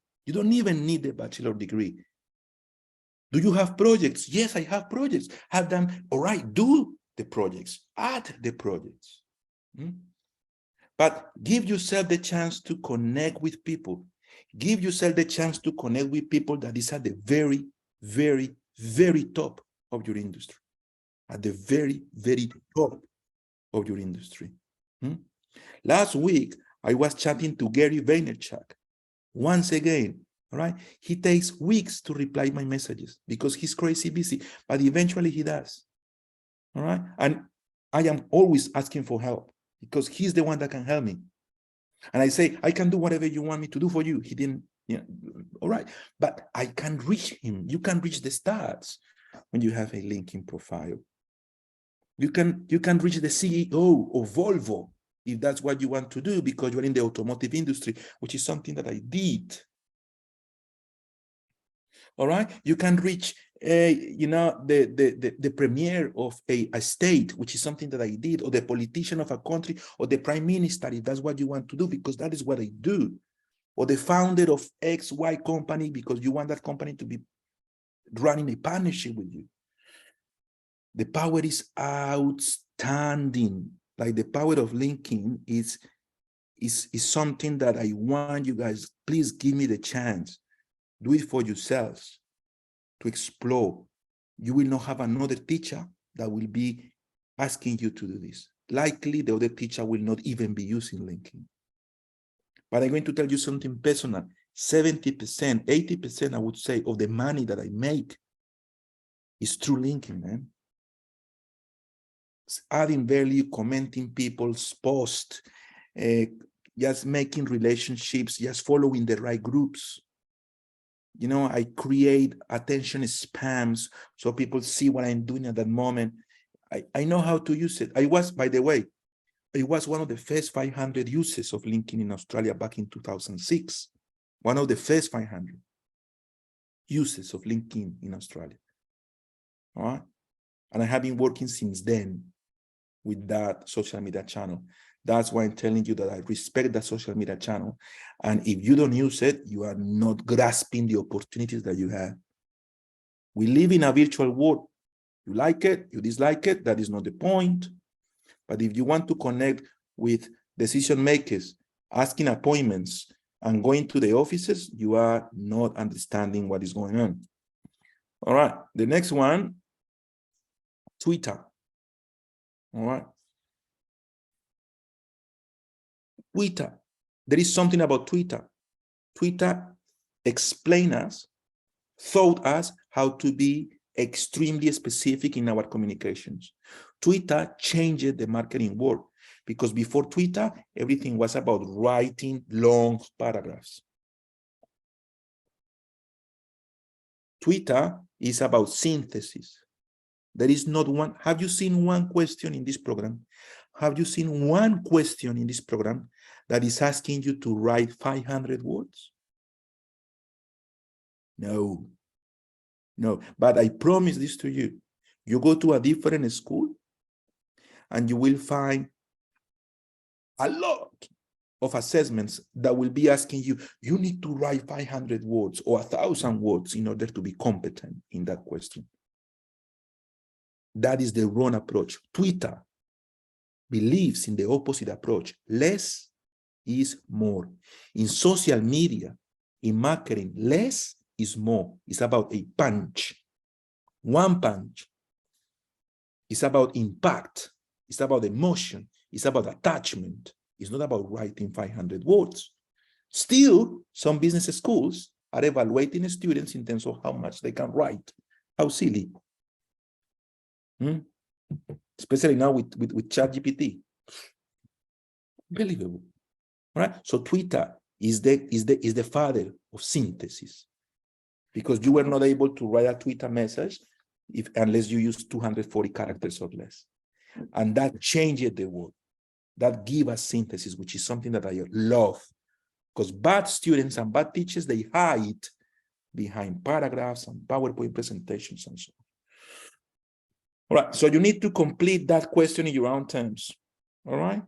need a bachelor degree. Do you have projects? Yes, I have projects. Have them. All right, do the projects, add the projects. But give yourself the chance to connect with people. Give yourself the chance to connect with people that is at the very, very, very top of your industry. At the very, very top of your industry. Last week, I was chatting to Gary Vaynerchuk. Once again, all right? He takes weeks to reply my messages because he's crazy busy, but eventually he does. All right? And I am always asking for help because he's the one that can help me. And I say, I can do whatever you want me to do for you. He didn't, all right. But I can reach him. You can reach the stars when you have a LinkedIn profile. You can reach the CEO of Volvo if that's what you want to do because you're in the automotive industry, which is something that I did. All right, you can reach the premier of a state, which is something that I did, or the politician of a country, or the prime minister, if that's what you want to do, because that is what I do, or the founder of XY company, because you want that company to be running a partnership with you. The power is outstanding. Like, the power of LinkedIn is something that I want you guys, please give me the chance. Do it for yourselves to explore. You will not have another teacher that will be asking you to do this. Likely, the other teacher will not even be using LinkedIn. But I'm going to tell you something personal. 70%, 80%, I would say, of the money that I make is through LinkedIn, man. It's adding value, commenting people's posts, just making relationships, just following the right groups. I create attention spams so people see what I'm doing at that moment. I know how to use it. By the way, it was one of the first 500 uses of LinkedIn in Australia back in 2006. One of the first 500 uses of LinkedIn in Australia. All right. And I have been working since then with that social media channel. That's why I'm telling you that I respect that social media channel. And if you don't use it, you are not grasping the opportunities that you have. We live in a virtual world. You like it, you dislike it, that is not the point. But if you want to connect with decision makers, asking appointments, and going to the offices, you are not understanding what is going on. All right, the next one, Twitter. All right. Twitter. There is something about Twitter. Twitter explain us, taught us how to be extremely specific in our communications. Twitter changed the marketing world because before Twitter, everything was about writing long paragraphs. Twitter is about synthesis. There is not one. Have you seen one question in this program? Have you seen one question in this program that is asking you to write 500 words? No. No, but I promise this to you. You go to a different school and you will find a lot of assessments that will be asking you, you need to write 500 words or 1,000 words in order to be competent in that question. That is the wrong approach. Twitter believes in the opposite approach. Less is more. In social media, in marketing, less is more. It's about a punch. One punch. It's about impact. It's about emotion. It's about attachment. It's not about writing 500 words. Still, some business schools are evaluating students in terms of how much they can write. How silly. Especially now with ChatGPT. Unbelievable. All right. So Twitter is the father of synthesis, because you were not able to write a Twitter message unless you use 240 characters or less. And that changed the world. That gave us synthesis, which is something that I love, because bad students and bad teachers, they hide behind paragraphs and PowerPoint presentations and so on. All right, so you need to complete that question in your own terms. All right.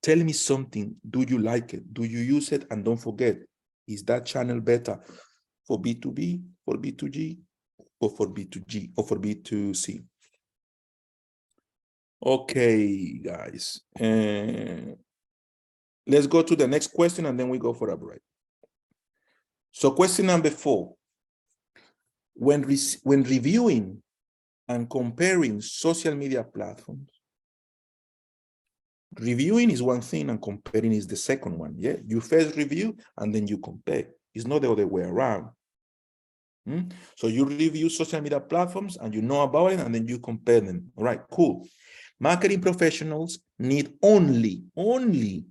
Tell me something. Do you like it? Do you use it? And don't forget, is that channel better for B2B, for B2G, or for B2G, or for B2C? Okay, guys. Let's go to the next question and then we go for a break. So question number 4. When reviewing and comparing social media platforms, reviewing is one thing and comparing is the second one. Yeah, you first review and then you compare. It's not the other way around. So you review social media platforms and you know about it and then you compare them. All right, cool. Marketing professionals need only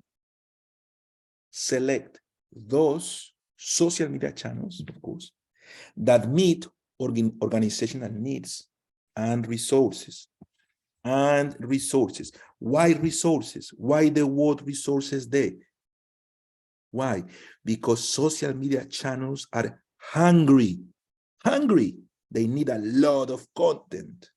select those social media channels, of course, that meet organizational needs and resources. And resources. Why resources? Why the word resources there? Why? Because social media channels are hungry. They need a lot of content.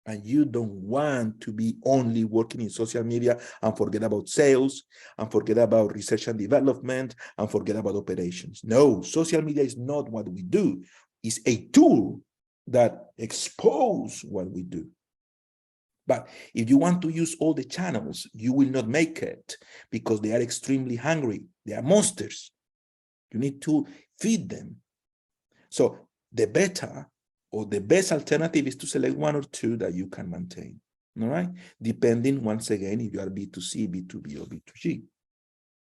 And you don't want to be only working in social media and forget about sales and forget about research and development and forget about operations. No, social media is not what we do. It's a tool that exposes what we do. But if you want to use all the channels, you will not make it because they are extremely hungry. They are monsters. You need to feed them. So the better or the best alternative is to select one or two that you can maintain. All right? Depending, once again, if you are B2C, B2B, or B2G.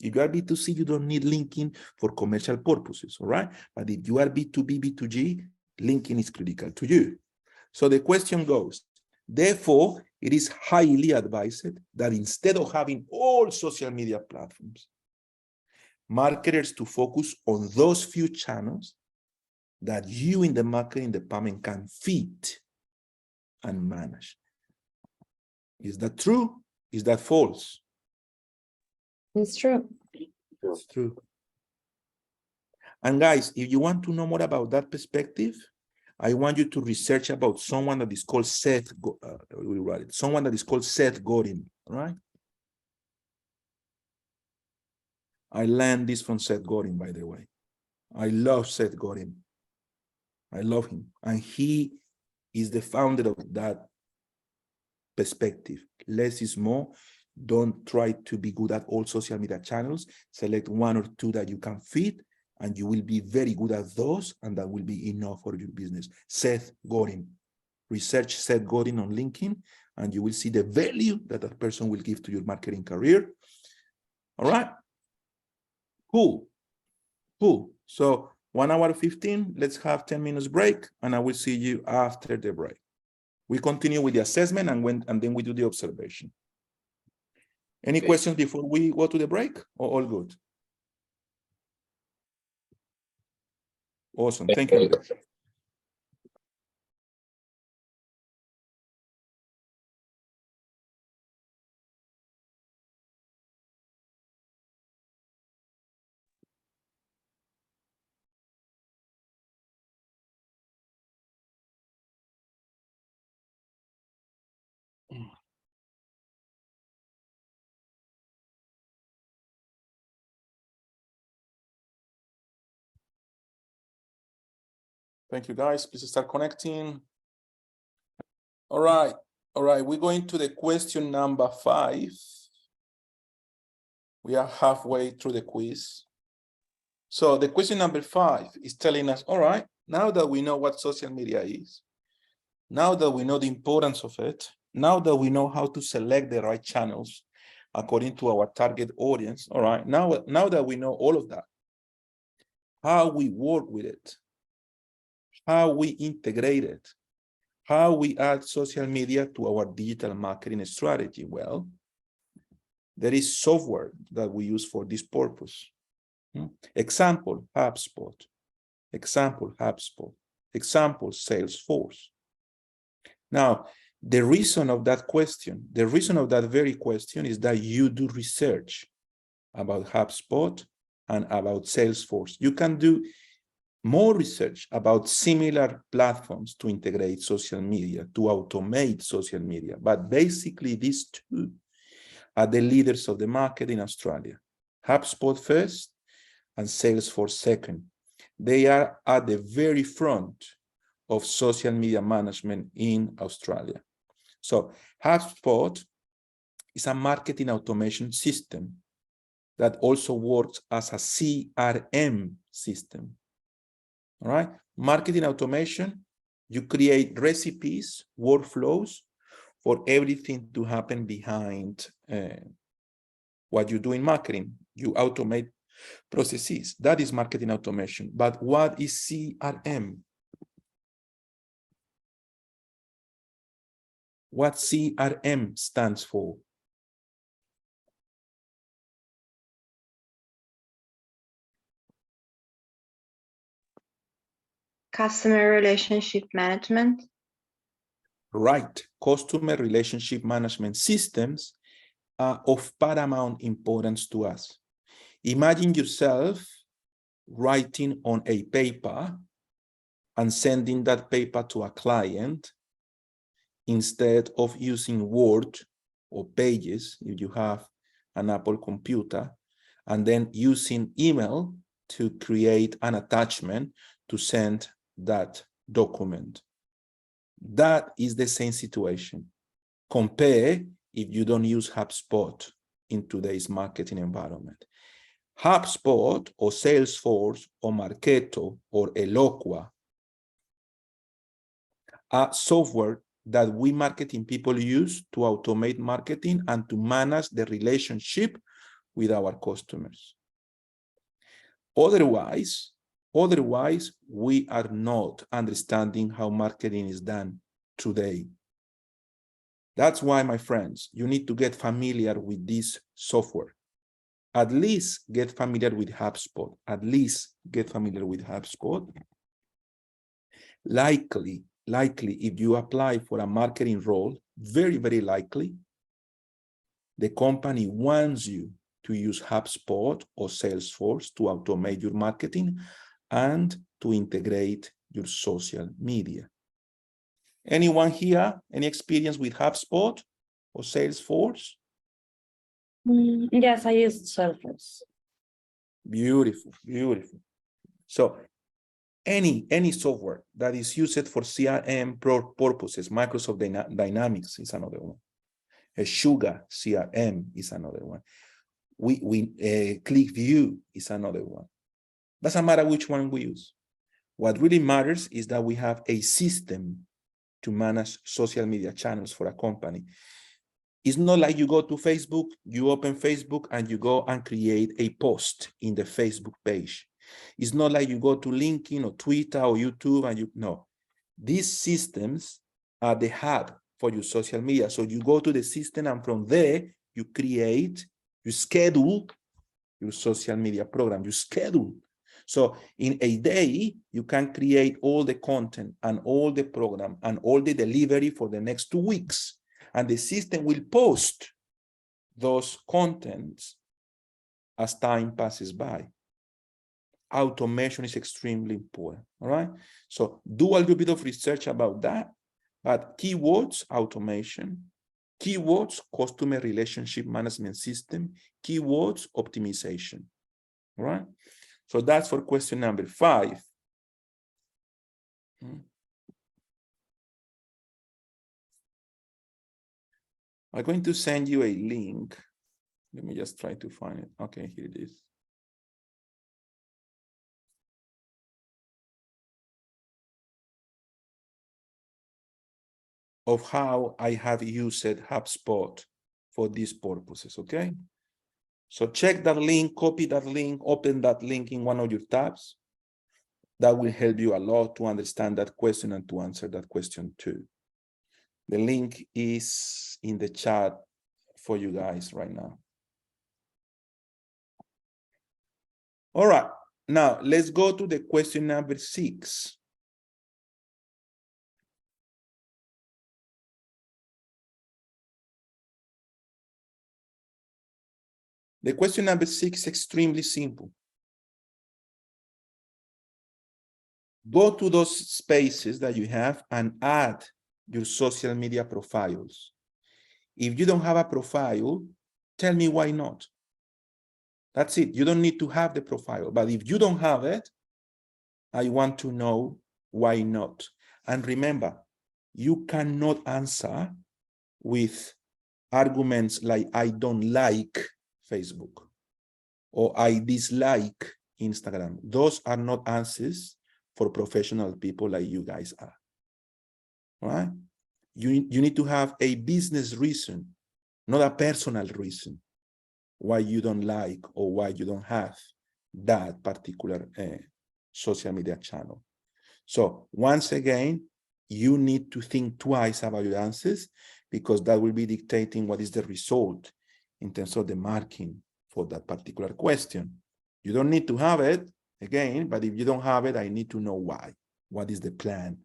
If you are B2C, you don't need linking for commercial purposes. All right? But if you are B2B, B2G, linking is critical to you. So the question goes, therefore, it is highly advised that instead of having all social media platforms, marketers to focus on those few channels that you in the marketing department can feed and manage. Is that true? Is that false? It's true. It's true. And guys, if you want to know more about that perspective, I want you to research about someone that is called Seth Godin, all right? I learned this from Seth Godin, by the way. I love Seth Godin. I love him. And he is the founder of that perspective. Less is more. Don't try to be good at all social media channels. Select one or two that you can fit, and you will be very good at those, and that will be enough for your business. Seth Godin. Research Seth Godin on LinkedIn, and you will see the value that that person will give to your marketing career. All right. Cool. Cool. So 1 hour 15, let's have 10 minutes break, and I will see you after the break. We continue with the assessment and then we do the observation. Any questions before we go to the break, or all good? Awesome. Thank you. Thank you, guys. Please start connecting. All right. All right. We're going to the question number 5. We are halfway through the quiz. So the question number 5 is telling us, all right, now that we know what social media is, now that we know the importance of it, now that we know how to select the right channels according to our target audience, all right, now that we know all of that, how we work with it, how we integrate it, how we add social media to our digital marketing strategy. Well, there is software that we use for this purpose. Example, HubSpot. Example, HubSpot. Example, Salesforce. Now, the reason of that question, the reason of that very question is that you do research about HubSpot and about Salesforce. You can do more research about similar platforms to integrate social media, to automate social media. But basically, these two are the leaders of the market in Australia. HubSpot first and Salesforce second. They are at the very front of social media management in Australia. So HubSpot is a marketing automation system that also works as a CRM system. All right, marketing automation, you create recipes, workflows for everything to happen behind what you do in marketing. You automate processes. That is marketing automation. But what is CRM? What CRM stands for? Customer relationship management. Right. Customer relationship management systems are of paramount importance to us. Imagine yourself writing on a paper and sending that paper to a client instead of using Word or Pages, if you have an Apple computer, and then using email to create an attachment to send that document. That is the same situation. Compare if you don't use HubSpot in today's marketing environment. HubSpot or Salesforce or Marketo or Eloqua are software that we marketing people use to automate marketing and to manage the relationship with our customers. Otherwise, we are not understanding how marketing is done today. That's why, my friends, you need to get familiar with this software. At least get familiar with HubSpot. At least get familiar with HubSpot. Likely, if you apply for a marketing role, very, very likely, the company wants you to use HubSpot or Salesforce to automate your marketing and to integrate your social media. Anyone here, any experience with HubSpot or Salesforce? Yes, I used Salesforce. Beautiful, beautiful. So any software that is used for CRM purposes, Microsoft Dynamics is another one. A Sugar CRM is another one. ClickView is another one. Doesn't matter which one we use. What really matters is that we have a system to manage social media channels for a company. It's not like you go to Facebook, you open Facebook and you go and create a post in the Facebook page. It's not like you go to LinkedIn or Twitter or YouTube and no. These systems are the hub for your social media. So you go to the system and from there, you schedule your social media program, you schedule. So in a day, you can create all the content and all the program and all the delivery for the next 2 weeks. And the system will post those contents as time passes by. Automation is extremely important, all right? So do a little bit of research about that, but keywords, automation, keywords, customer relationship management system, keywords, optimization, all right? So that's for question number 5. I'm going to send you a link. Let me just try to find it. Okay, here it is. Of how I have used HubSpot for these purposes, okay? So check that link, copy that link, open that link in one of your tabs. That will help you a lot to understand that question and to answer that question too. The link is in the chat for you guys right now. All right, now let's go to the question number 6. The question number 6 is extremely simple. Go to those spaces that you have and add your social media profiles. If you don't have a profile, tell me why not. That's it. You don't need to have the profile. But if you don't have it, I want to know why not. And remember, you cannot answer with arguments like I don't like Facebook or I dislike Instagram. Those are not answers for professional people like you guys are. All right? You need to have a business reason, not a personal reason why you don't like or why you don't have that particular social media channel. So once again, you need to think twice about your answers because that will be dictating what is the result in terms of the marking for that particular question. You don't need to have it again, but if you don't have it, I need to know why. What is the plan?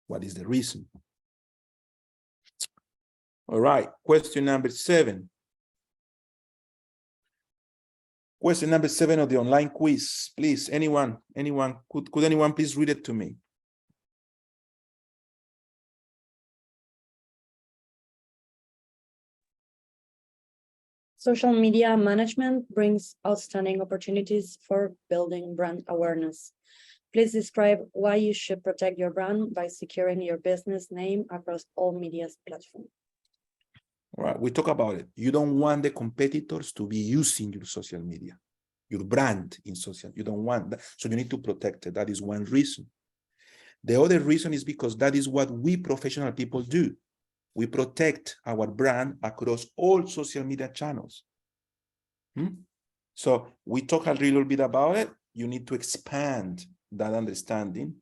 What is the reason? All right, question number 7. Question number 7 of the online quiz. Please, anyone, could anyone please read it to me? Social media management brings outstanding opportunities for building brand awareness. Please describe why you should protect your brand by securing your business name across all media platforms. All right, we talk about it. You don't want the competitors to be using your social media, your brand in social. You don't want that. So you need to protect it. That is one reason. The other reason is because that is what we professional people do. We protect our brand across all social media channels. So we talk a little bit about it. You need to expand that understanding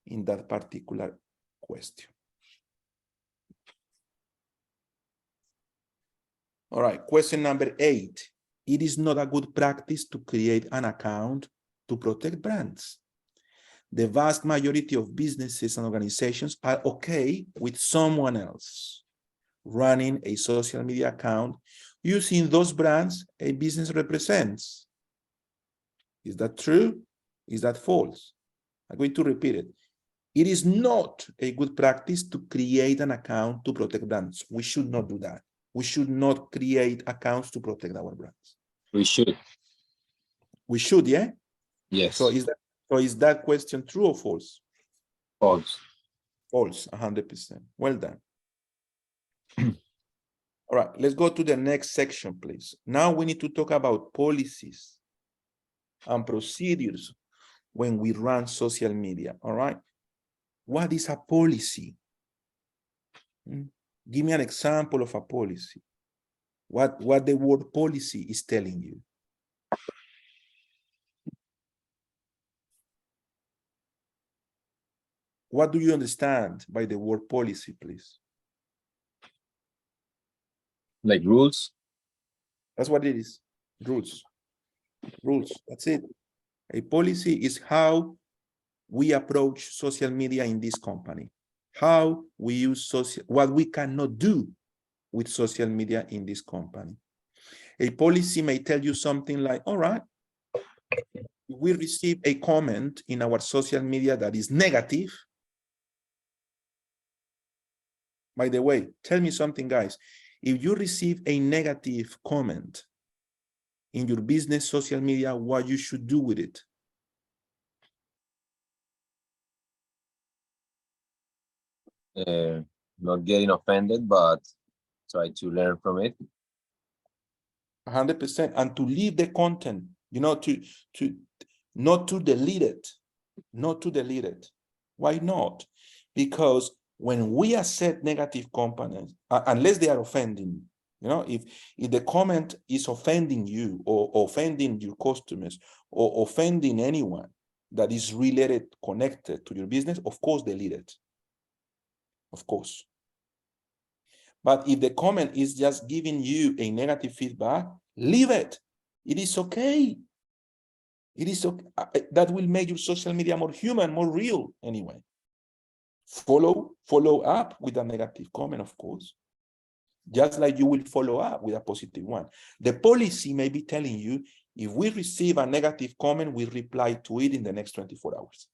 in that particular question. All right, question number 8. It is not a good practice to create an account to protect brands. The vast majority of businesses and organizations are okay with someone else running a social media account using those brands a business represents. Is that true? Is that false? I'm going to repeat it. It is not a good practice to create an account to protect brands. We should not do that. We should not create accounts to protect our brands. We should. We should, yeah? Yes. So is that question true or false? False. False, 100%. Well done. All right, let's go to the next section, please. Now we need to talk about policies and procedures when we run social media, all right? What is a policy? Give me an example of a policy. What the word policy is telling you. What do you understand by the word policy, please? Like rules? That's what it is. Rules. Rules. That's it. A policy is how we approach social media in this company. How we use what we cannot do with social media in this company. A policy may tell you something like, all right, if we receive a comment in our social media that is negative. By the way, tell me something, guys. If you receive a negative comment in your business social media, what you should do with it? Not getting offended, but try to learn from it. 100%, and to leave the content, you know, to not to delete it, not to delete it. Why not? Because when we accept negative comments, unless they are offending, you know, if the comment is offending you or offending your customers or offending anyone that is related, connected to your business, of course, delete it. Of course. But if the comment is just giving you a negative feedback, leave it. It is okay. It is okay. That will make your social media more human, more real anyway. Follow up with a negative comment, of course. Just like you will follow up with a positive one. The policy may be telling you, if we receive a negative comment, we reply to it in the next 24 hours.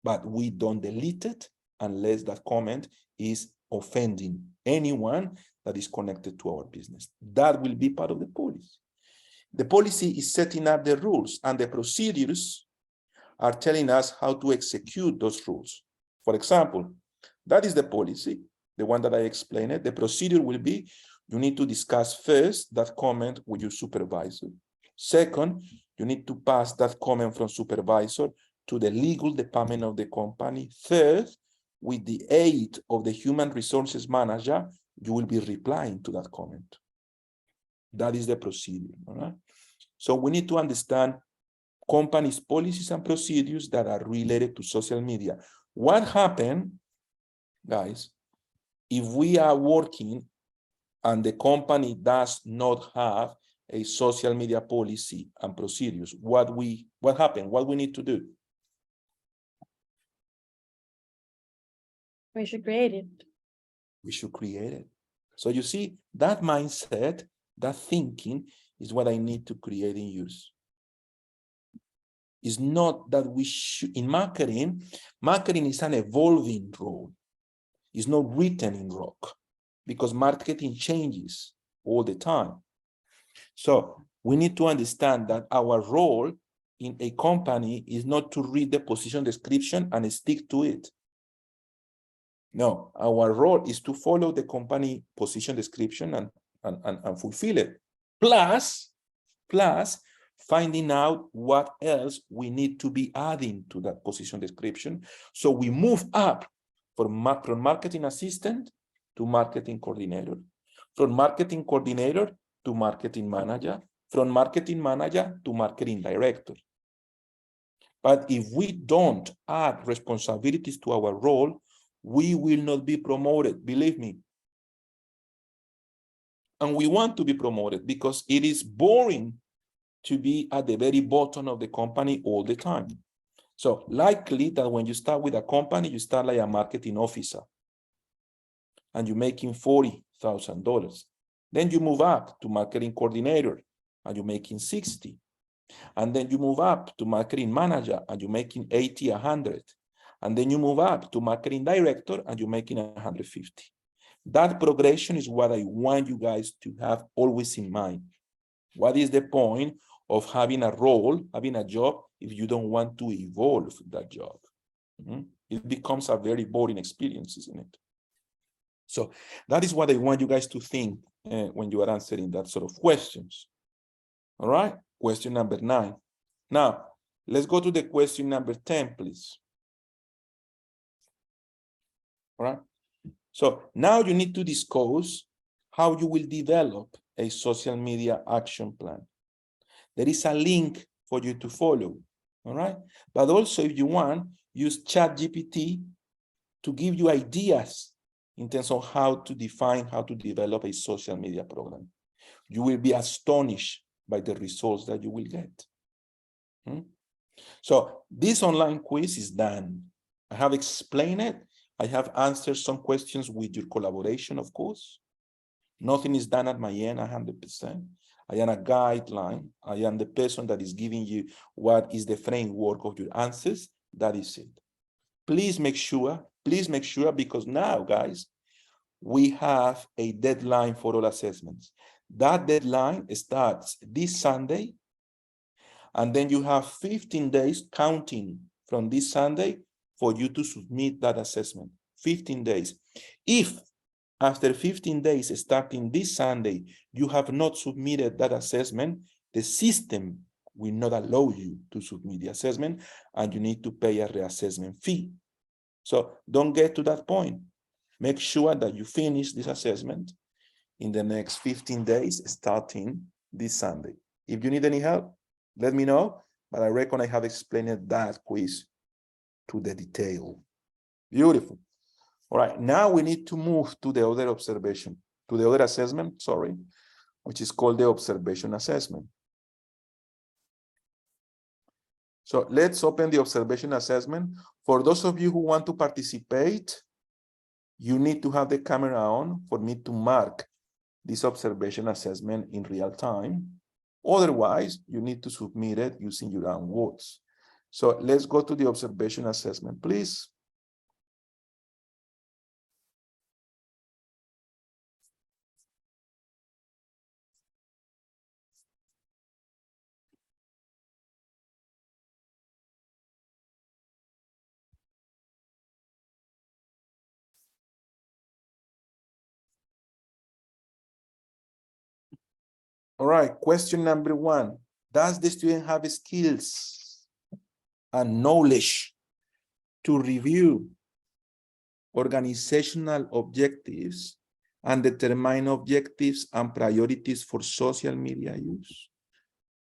But we don't delete it unless that comment is offending anyone that is connected to our business. That will be part of the policy. The policy is setting up the rules, and the procedures are telling us how to execute those rules. For example, that is the policy, the one that I explained it. The procedure will be, you need to discuss first that comment with your supervisor. Second, you need to pass that comment from supervisor to the legal department of the company. Third, with the aid of the human resources manager, you will be replying to that comment. That is the procedure, all right? So we need to understand companies' policies and procedures that are related to social media. What happened, guys, if we are working and the company does not have a social media policy and procedures? What happened? What we need to do? We should create it. We should create it. So you see, that mindset, that thinking is what I need to create in use. It's not that we should, in marketing is an evolving role. It's not written in rock because marketing changes all the time. So we need to understand that our role in a company is not to read the position description and stick to it. No, our role is to follow the company position description and fulfill it. Plus finding out what else we need to be adding to that position description. So we move up from marketing assistant to marketing coordinator, from marketing coordinator to marketing manager, from marketing manager to marketing director. But if we don't add responsibilities to our role, we will not be promoted, believe me. And we want to be promoted because it is boring to be at the very bottom of the company all the time. So likely that when you start with a company, you start like a marketing officer and you're making $40,000. Then you move up to marketing coordinator and you're making 60. And then you move up to marketing manager and you're making 80, 100. And then you move up to marketing director and you're making 150. That progression is what I want you guys to have always in mind. What is the point of having a role, having a job, if you don't want to evolve that job. It becomes a very boring experience, isn't it? So that is what I want you guys to think when you are answering that sort of questions. All right, question number 9. Now, let's go to the question number 10, please. All right. So now you need to discuss how you will develop a social media action plan. There is a link for you to follow. All right. But also, if you want, use ChatGPT to give you ideas in terms of how to define, how to develop a social media program. You will be astonished by the results that you will get. So this online quiz is done. I have explained it. I have answered some questions with your collaboration, of course. Nothing is done at my end 100%. I am a guideline. I am the person that is giving you what is the framework of your answers. That is it. Please make sure, because now, guys, we have a deadline for all assessments. That deadline starts this Sunday, and then you have 15 days counting from this Sunday for you to submit that assessment. 15 days. If after 15 days starting this Sunday, you have not submitted that assessment, the system will not allow you to submit the assessment, and you need to pay a reassessment fee. So don't get to that point. Make sure that you finish this assessment in the next 15 days, starting this Sunday. If you need any help, let me know, but I reckon I have explained that quiz to the detail. Beautiful. All right, now we need to move to the other observation, to the other assessment, sorry, which is called the observation assessment. So let's open the observation assessment. For those of you who want to participate, you need to have the camera on for me to mark this observation assessment in real time. Otherwise, you need to submit it using your own words. So let's go to the observation assessment, please. All right, question number 1. Does the student have skills and knowledge to review organizational objectives and determine objectives and priorities for social media use?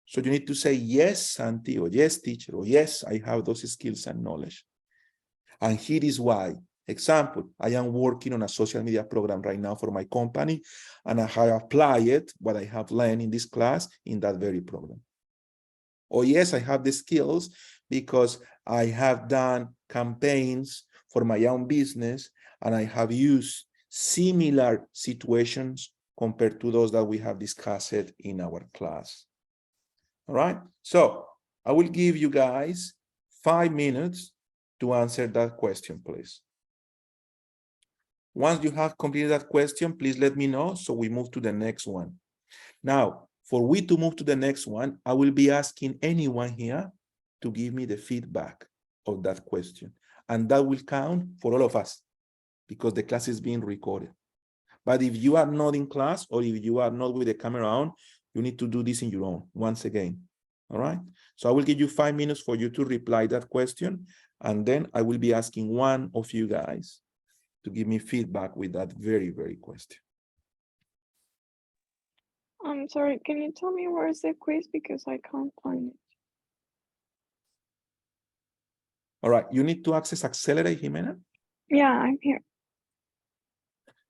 So you need to say yes, Santi, or yes, teacher, or yes, I have those skills and knowledge. And here is why. Example, I am working on a social media program right now for my company, and I have applied what I have learned in this class in that very program. Or yes, I have the skills because I have done campaigns for my own business, and I have used similar situations compared to those that we have discussed in our class. All right, so I will give you guys 5 minutes to answer that question, please. Once you have completed that question, please let me know so we move to the next one. Now, for we to move to the next one, I will be asking anyone here to give me the feedback of that question. And that will count for all of us because the class is being recorded. But if you are not in class or if you are not with the camera on, you need to do this in your own once again. All right. So I will give you 5 minutes for you to reply that question. And then I will be asking one of you guys to give me feedback with that very, very question. I'm sorry, can you tell me where's the quiz because I can't find it? All right, you need to access Accelerate, Jimena. Yeah, I'm here.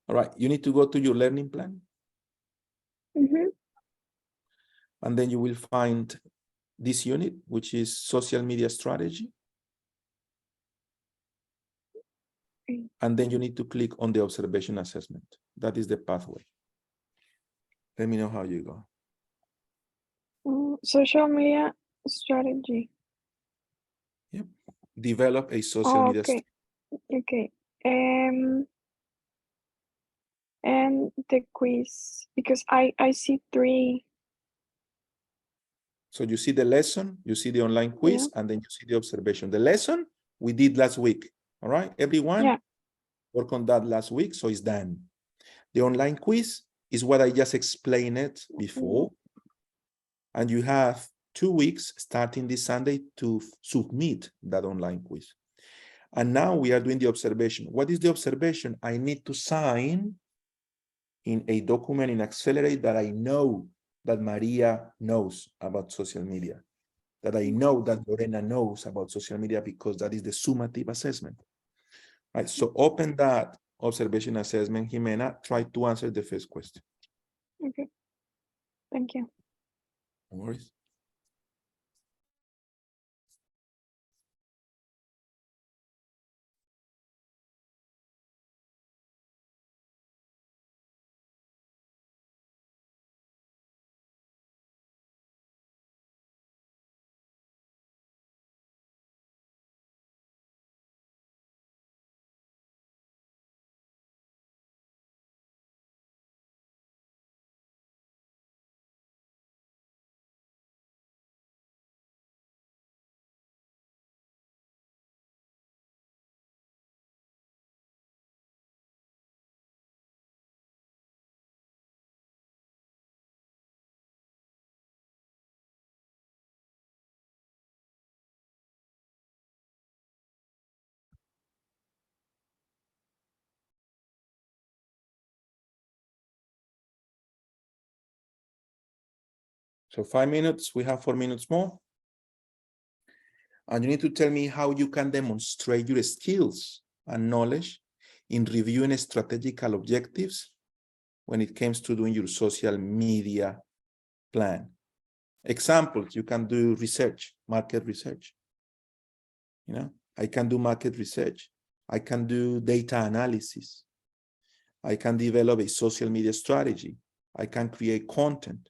All right, you need to go to your learning plan. And then you will find this unit, which is social media strategy. And then you need to click on the observation assessment. That is the pathway. Let me know how you go. Social media strategy. Yep. Develop a social media strategy. Okay. And the quiz, because I see 3. So you see the lesson, you see the online quiz, and then you see the observation. The lesson we did last week. All right, everyone? Yeah. Work on that last week, so it's done. The online quiz is what I just explained it before. And you have 2 weeks starting this Sunday to submit that online quiz. And now we are doing the observation. What is the observation? I need to sign in a document in Accelerate that I know that Maria knows about social media, that I know that Lorena knows about social media, because that is the summative assessment. Right, so open that observation assessment, Jimena. Try to answer the first question. Okay. Thank you. No worries. So 5 minutes, we have 4 minutes more. And you need to tell me how you can demonstrate your skills and knowledge in reviewing strategical objectives when it comes to doing your social media plan. Examples, you can do research, market research. You know, I can do market research. I can do data analysis. I can develop a social media strategy. I can create content.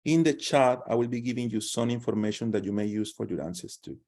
In the chat, I will be giving you some information that you may use for your answers too.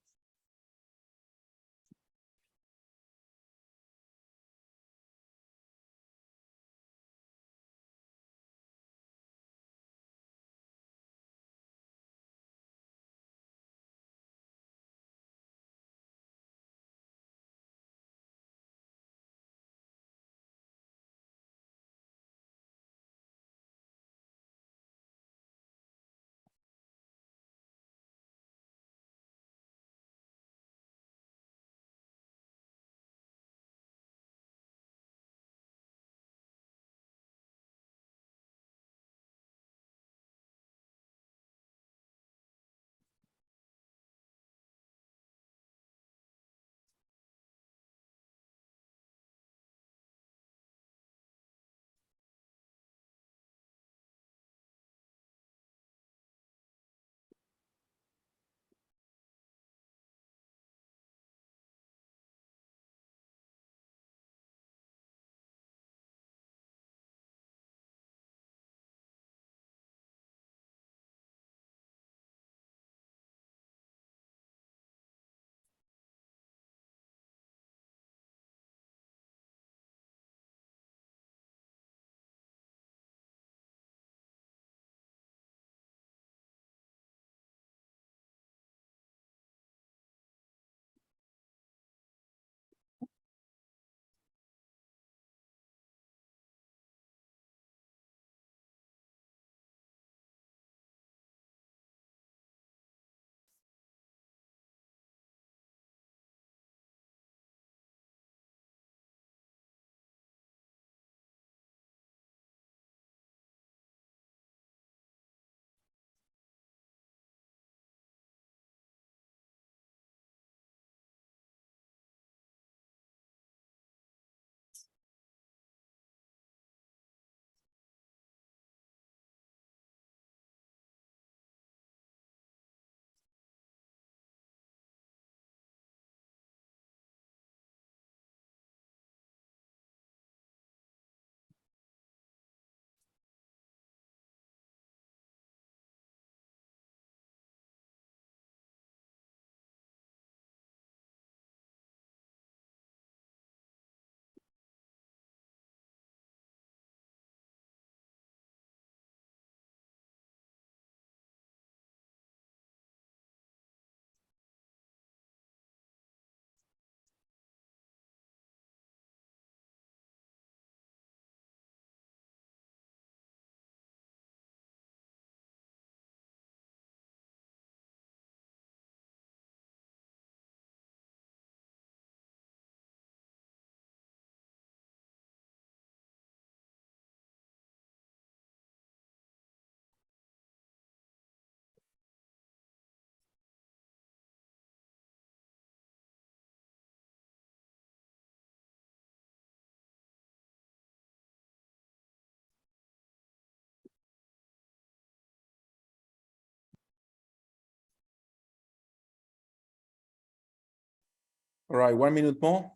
All right, 1 minute more.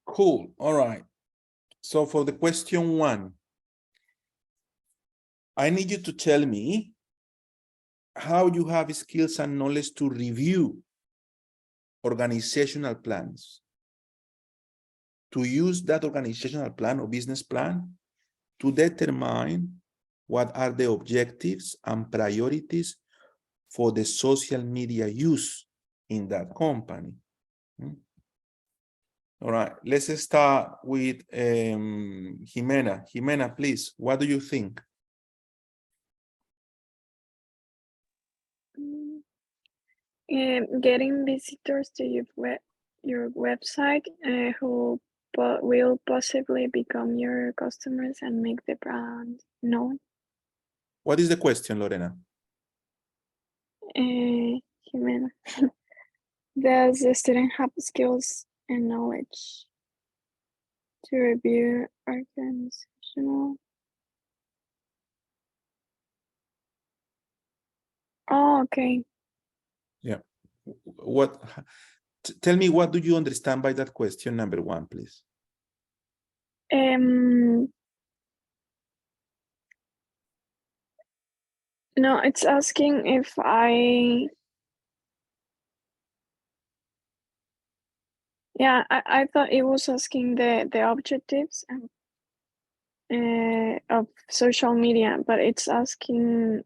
Cool. All right. So for the question 1, I need you to tell me how you have skills and knowledge to review organizational plans, to use that organizational plan or business plan to determine what are the objectives and priorities for the social media use in that company. All right, let's start with Jimena. Jimena, please, what do you think? Getting visitors to your website who will possibly become your customers and make the brand known. What is the question, Lorena? Jimena. Does the student have skills and knowledge to review organizational? Oh, okay. Yeah. What? Tell me, what do you understand by that question, number 1, please? No, it's asking if I thought it was asking the objectives of social media, but it's asking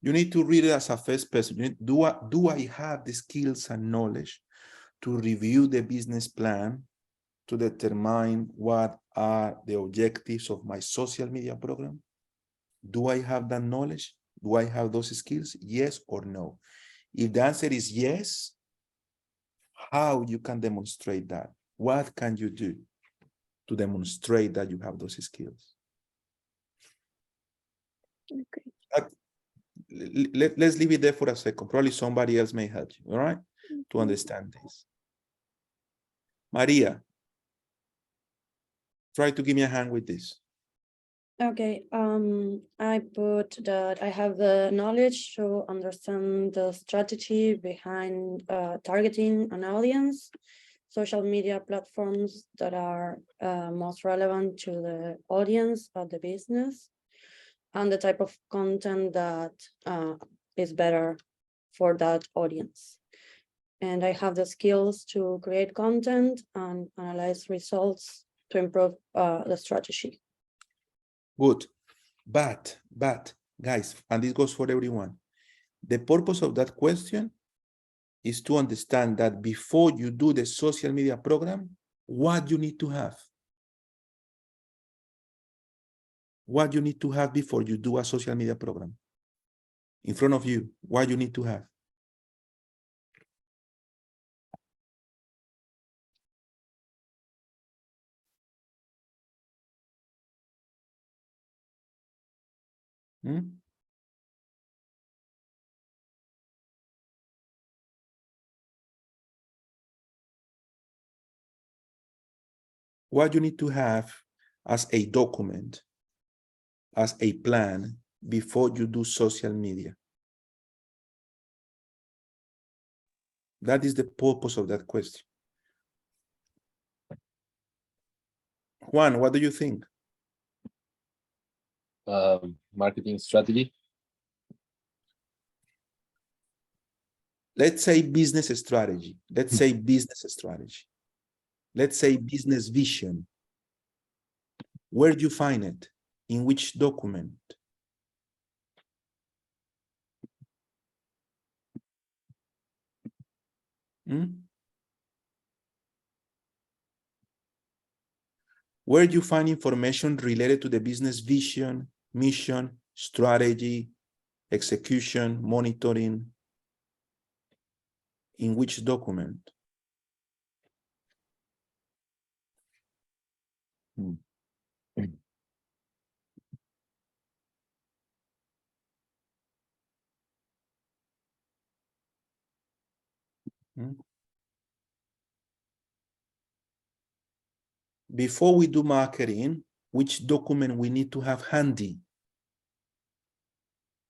You need to read it as a first person. Do I have the skills and knowledge to review the business plan to determine what are the objectives of my social media program? Do I have that knowledge? Do I have those skills? Yes or no? If the answer is yes, how you can demonstrate that? What can you do to demonstrate that you have those skills? okay. Let's leave it there for a second. Probably somebody else may help you, all right? To understand this. Maria, try to give me a hand with this. Okay, I put that I have the knowledge to understand the strategy behind targeting an audience, social media platforms that are most relevant to the audience of the business, and the type of content that is better for that audience. And I have the skills to create content and analyze results to improve the strategy. Good. But, guys, and this goes for everyone, the purpose of that question is to understand that before you do the social media program, what you need to have. What you need to have before you do a social media program. In front of you, what you need to have. What you need to have as a document, as a plan, before you do social media. That is the purpose of that question. Juan, what do you think? Marketing strategy. Let's say business strategy. Let's say business strategy. Let's say business vision. Where do you find it? In which document? Where do you find information related to the business vision, mission, strategy, execution, monitoring? In which document? Hmm? Before we do marketing, which document we need to have handy?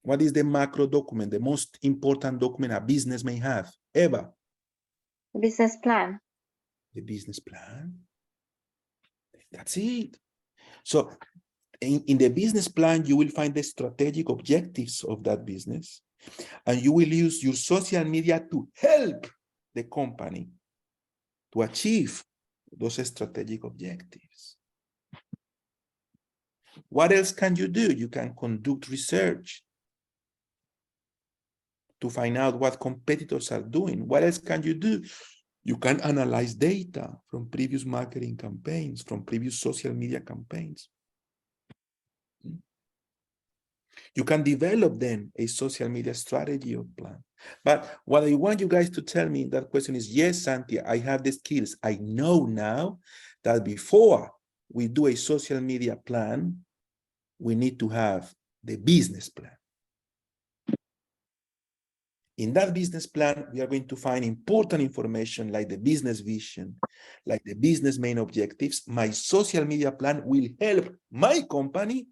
What is the macro document, the most important document a business may have? Eva? Business plan. The business plan. That's it. So in the business plan, you will find the strategic objectives of that business, and you will use your social media to help the company to achieve those strategic objectives. What else can you do? You can conduct research to find out what competitors are doing. What else can you do? You can analyze data from previous marketing campaigns, from previous social media campaigns. You can develop then a social media strategy or plan. But what I want you guys to tell me in that question is, yes, Santi, I have the skills. I know now that before we do a social media plan, we need to have the business plan. In that business plan, we are going to find important information like the business vision, like the business main objectives. My social media plan will help my company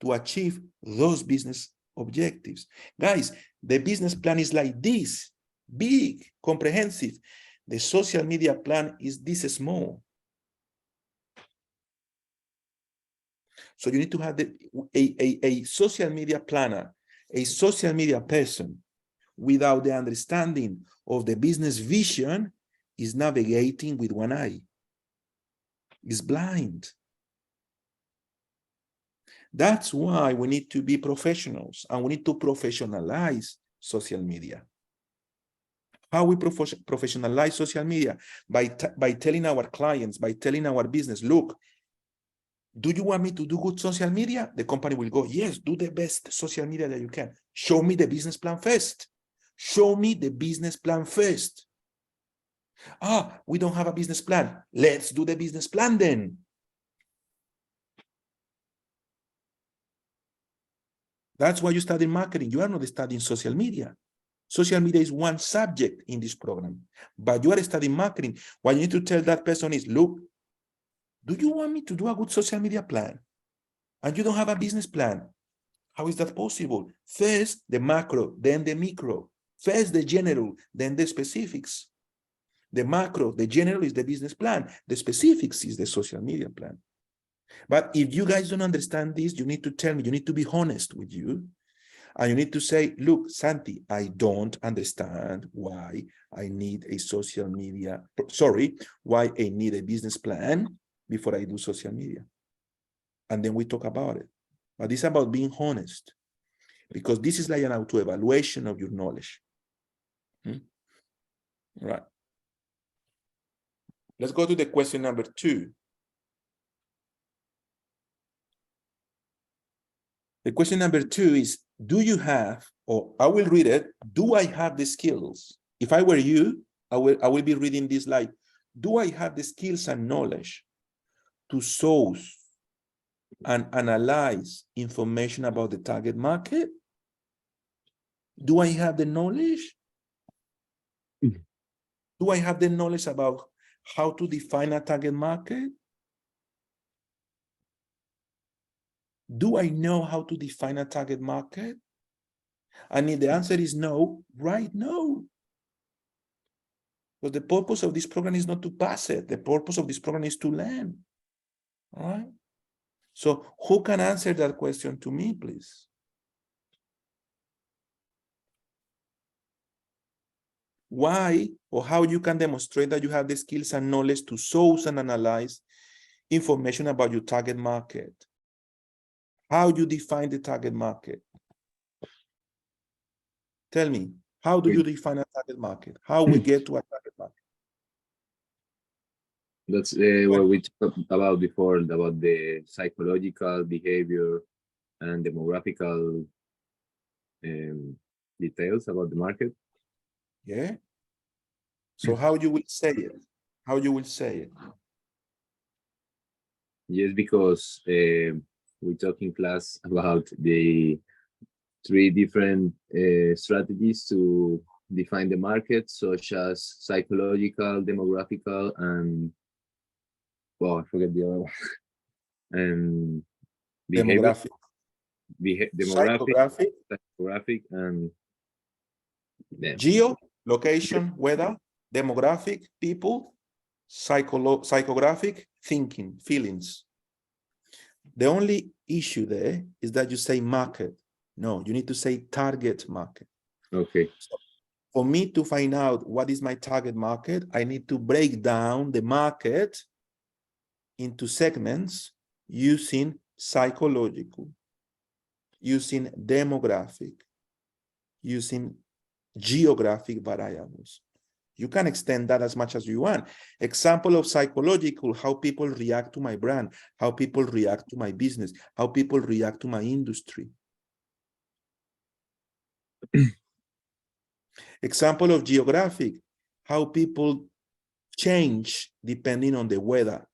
to achieve those business objectives. Guys, the business plan is like this, big, comprehensive. The social media plan is this small. So you need to have a social media planner, a social media person, without the understanding of the business vision, is navigating with one eye, is blind. That's why we need to be professionals, and we need to professionalize social media. How we professionalize social media? By telling our clients, by telling our business, look, do you want me to do good social media? The company will go, yes, do the best social media that you can. Show me the business plan first. Show me the business plan first. Ah, we don't have a business plan. Let's do the business plan then. That's why you study marketing. You are not studying social media. Social media is one subject in this program, but you are studying marketing. What you need to tell that person is, look, do you want me to do a good social media plan? And you don't have a business plan. How is that possible? First, the macro, then the micro. First, the general, then the specifics. The macro, the general is the business plan. The specifics is the social media plan. But if you guys don't understand this, you need to tell me, you need to be honest with you. And you need to say, look, Santi, I don't understand why I need a social media, why I need a business plan before I do social media. And then we talk about it. But it's about being honest, because this is like an auto-evaluation of your knowledge. Right. Let's go to the question number 2. The question number 2 is, do you have, or I will read it, do I have the skills? If I were you, I will be reading this like, do I have the skills and knowledge to source and analyze information about the target market? Do I have the knowledge? Do I have the knowledge about how to define a target market? Do I know how to define a target market? And if the answer is no, right? No. But the purpose of this program is not to pass it. The purpose of this program is to learn. All right? So who can answer that question to me, please? Why or how you can demonstrate that you have the skills and knowledge to source and analyze information about your target market? How you define the target market? Tell me, how do you define a target market? How we get to a target market? That's what we talked about before, about the psychological behavior and demographical details about the market. Yeah. So how you will say it? How you will say it? Yes, because we talk in class about the 3 different strategies to define the market, such as psychological, demographical, and well, I forget the other one. And behavior, Demographic. demographic, Psychographic, psychographic, and yeah. geo, location, weather, demographic, people, psychographic, thinking, feelings. The only issue there is that you say market. No, you need to say target market. Okay. So for me to find out what is my target market, I need to break down the market into segments using psychological, using demographic, using geographic variables. You can extend that as much as you want. Example of psychological, how people react to my brand, how people react to my business, how people react to my industry. Example of geographic, how people change depending on the weather.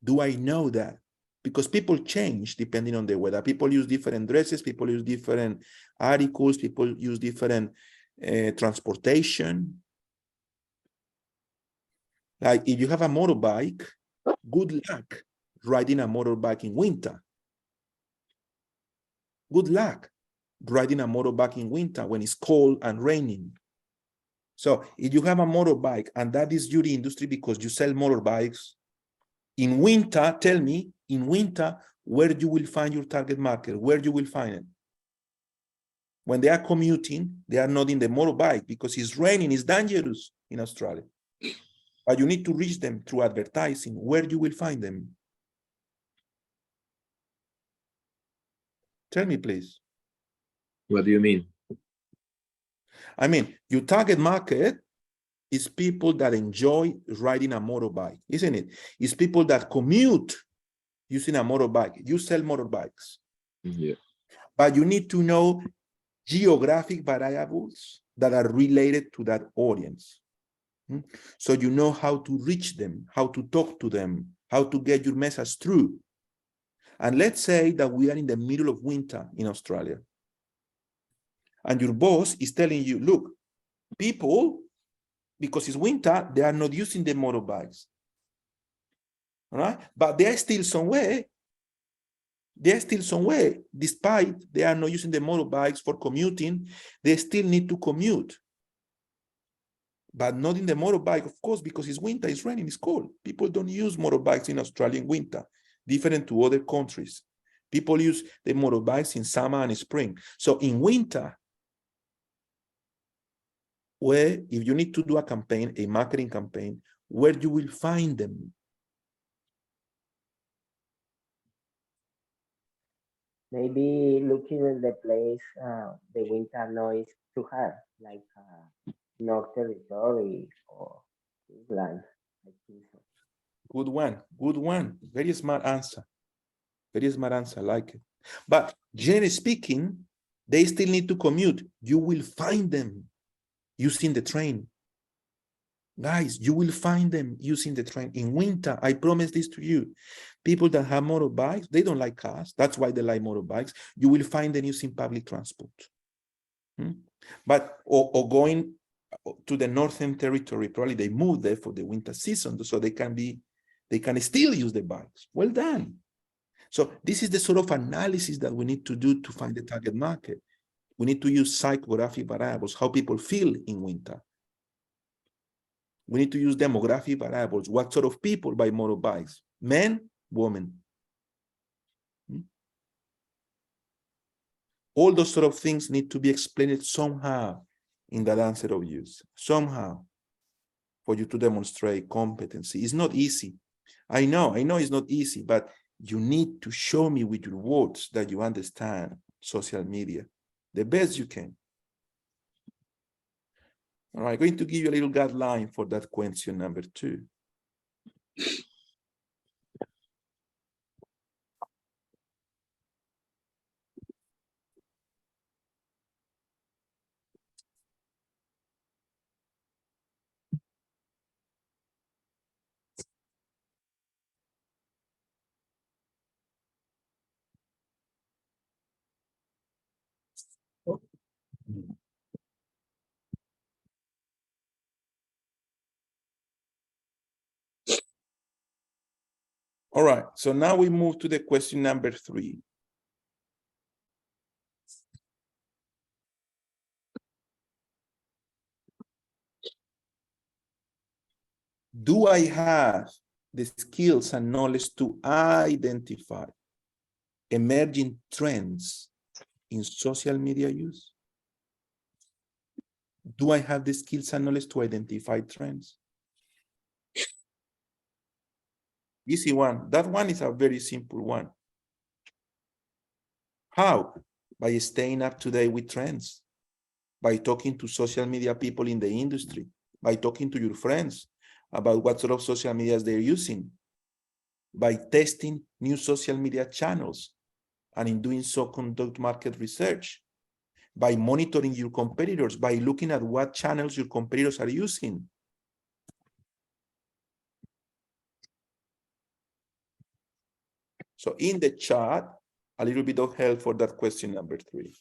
Do I know that? Because people change depending on the weather. People use different dresses, people use different articles, people use different transportation. Like if you have a motorbike, good luck riding a motorbike in winter. Good luck riding a motorbike in winter when it's cold and raining. So if you have a motorbike and that is your industry because you sell motorbikes, in winter, tell me, in winter, where you will find your target market, where you will find it. When they are commuting, they are not in the motorbike because it's raining, it's dangerous in Australia. But you need to reach them through advertising, where you will find them. Tell me, please. What do you mean? I mean, your target market is people that enjoy riding a motorbike, isn't it? It's people that commute using a motorbike. You sell motorbikes. Yeah. But you need to know geographic variables that are related to that audience. So you know how to reach them, how to talk to them, how to get your message through. And let's say that we are in the middle of winter in Australia. And your boss is telling you, look, people, because it's winter, they are not using the motorbikes. All right? But they are still somewhere. They are still somewhere. Despite they are not using the motorbikes for commuting, they still need to commute. But not in the motorbike, of course, because it's winter, it's raining, it's cold. People don't use motorbikes in Australia in winter, different to other countries. People use the motorbikes in summer and spring. So in winter, where if you need to do a campaign, a marketing campaign, where you will find them. Maybe looking at the place, the winter noise too hard, like North Territory or Queensland. I think so. Good one, good one. Very smart answer. Very smart answer, I like it. But generally speaking, they still need to commute. You will find them using the train. Guys, you will find them using the train. In winter, I promise this to you. People that have motorbikes, they don't like cars. That's why they like motorbikes. You will find them using public transport. But, or going to the Northern Territory, probably they move there for the winter season, so they can still use the bikes. Well done. So this is the sort of analysis that we need to do to find the target market. We need to use psychographic variables, how people feel in winter. We need to use demographic variables, what sort of people buy motorbikes, men, women. All those sort of things need to be explained somehow in that answer of use, somehow, for you to demonstrate competency. It's not easy. I know it's not easy, but you need to show me with your words that you understand social media the best you can. All right, I'm going to give you a little guideline for that question number 2. All right, so now we move to the question number 3. Do I have the skills and knowledge to identify emerging trends in social media use? Do I have the skills and knowledge to identify trends? Easy one. That one is a very simple one. How? By staying up to date with trends, by talking to social media people in the industry, by talking to your friends about what sort of social medias they're using, by testing new social media channels, and in doing so conduct market research, by monitoring your competitors, by looking at what channels your competitors are using. So in the chat, a little bit of help for that question number 3.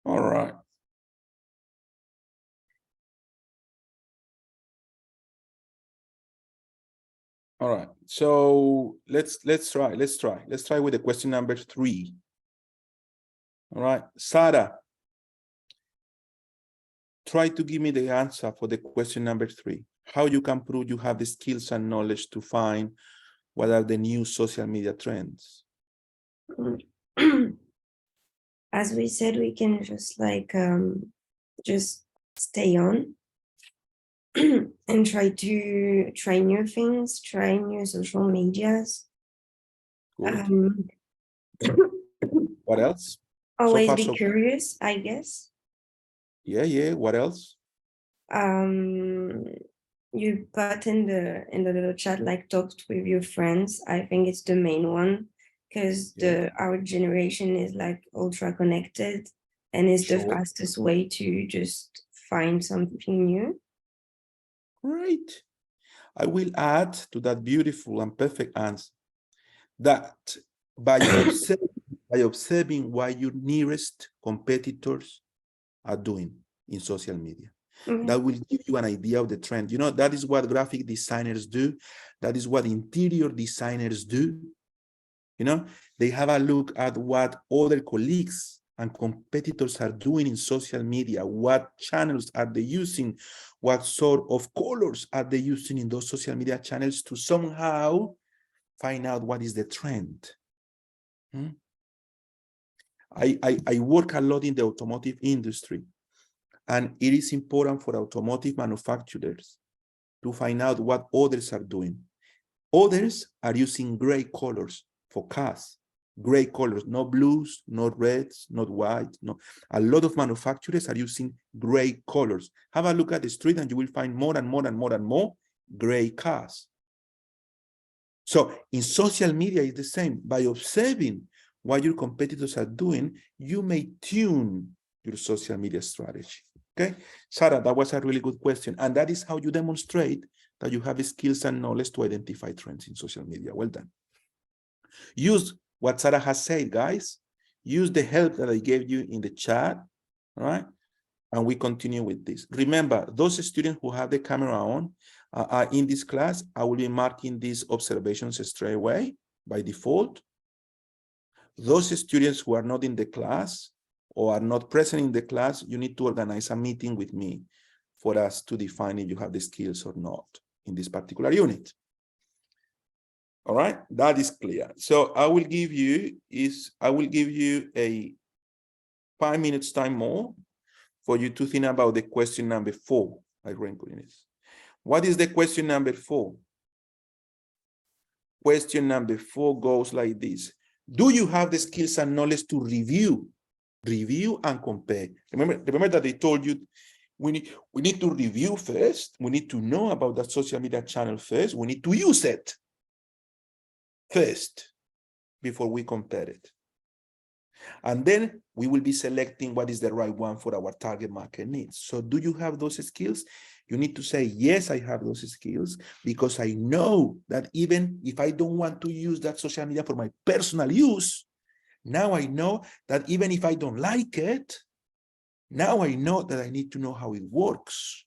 All right. All right. So let's try with the question number 3. All right, Sarah, try to give me the answer for the question number 3. How you can prove you have the skills and knowledge to find what are the new social media trends? As we said, we can just like just stay on and try new things, try new social medias. What else? Always so far, be curious, I guess. Yeah. What else? You put in the little chat like talked with your friends. I think it's the main one because our generation is like ultra connected and it's the fastest way to just find something new. Great. I will add to that beautiful and perfect answer that by observing what your nearest competitors are doing in social media, that will give you an idea of the trend. You know, that is what graphic designers do. That is what interior designers do. You know, they have a look at what other colleagues and competitors are doing in social media, what channels are they using, what sort of colors are they using in those social media channels to somehow find out what is the trend. I work a lot in the automotive industry, and it is important for automotive manufacturers to find out what others are doing. Others are using gray colors for cars, gray colors, no blues, not reds, not white. No, a lot of manufacturers are using gray colors. Have a look at the street and you will find more and more and more and more gray cars. So in social media, it's the same. By observing what your competitors are doing, you may tune your social media strategy. Okay, Sarah, that was a really good question. And that is how you demonstrate that you have skills and knowledge to identify trends in social media. Well done. Use what Sarah has said, guys. Use the help that I gave you in the chat, all right? And we continue with this. Remember, those students who have the camera on are in this class. I will be marking these observations straight away by default. Those students who are not in the class or are not present in the class, you need to organize a meeting with me for us to define if you have the skills or not in this particular unit. All right, that is clear. So I will give you a 5 minutes time more for you to think about the question number 4. What is the question number 4? Question number 4 goes like this. Do you have the skills and knowledge to review and compare? Remember that they told you we need to review first. We need to know about that social media channel first. We need to use it first before we compare it. And then we will be selecting what is the right one for our target market needs. So do you have those skills? You need to say, yes, I have those skills, because I know that even if I don't want to use that social media for my personal use, now I know that even if I don't like it, now I know that I need to know how it works.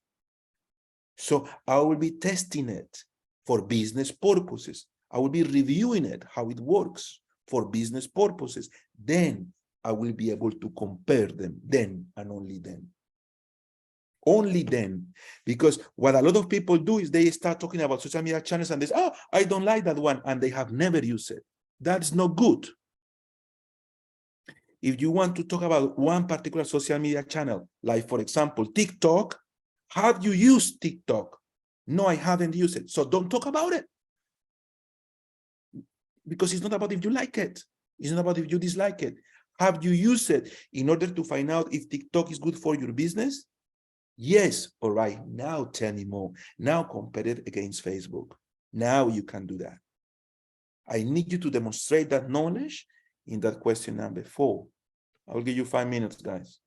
So I will be testing it for business purposes. I will be reviewing it, how it works for business purposes. Then I will be able to compare them, then and only then. Only then. Because what a lot of people do is they start talking about social media channels and they say, oh, I don't like that one, and they have never used it. That's not good. If you want to talk about one particular social media channel, like for example, TikTok, have you used TikTok? No, I haven't used it. So don't talk about it. Because it's not about if you like it. It's not about if you dislike it. Have you used it in order to find out if TikTok is good for your business? Yes. All right. Now tell me more. Now compare it against Facebook. Now you can do that. I need you to demonstrate that knowledge in that question number 4. I'll give you 5 minutes, guys.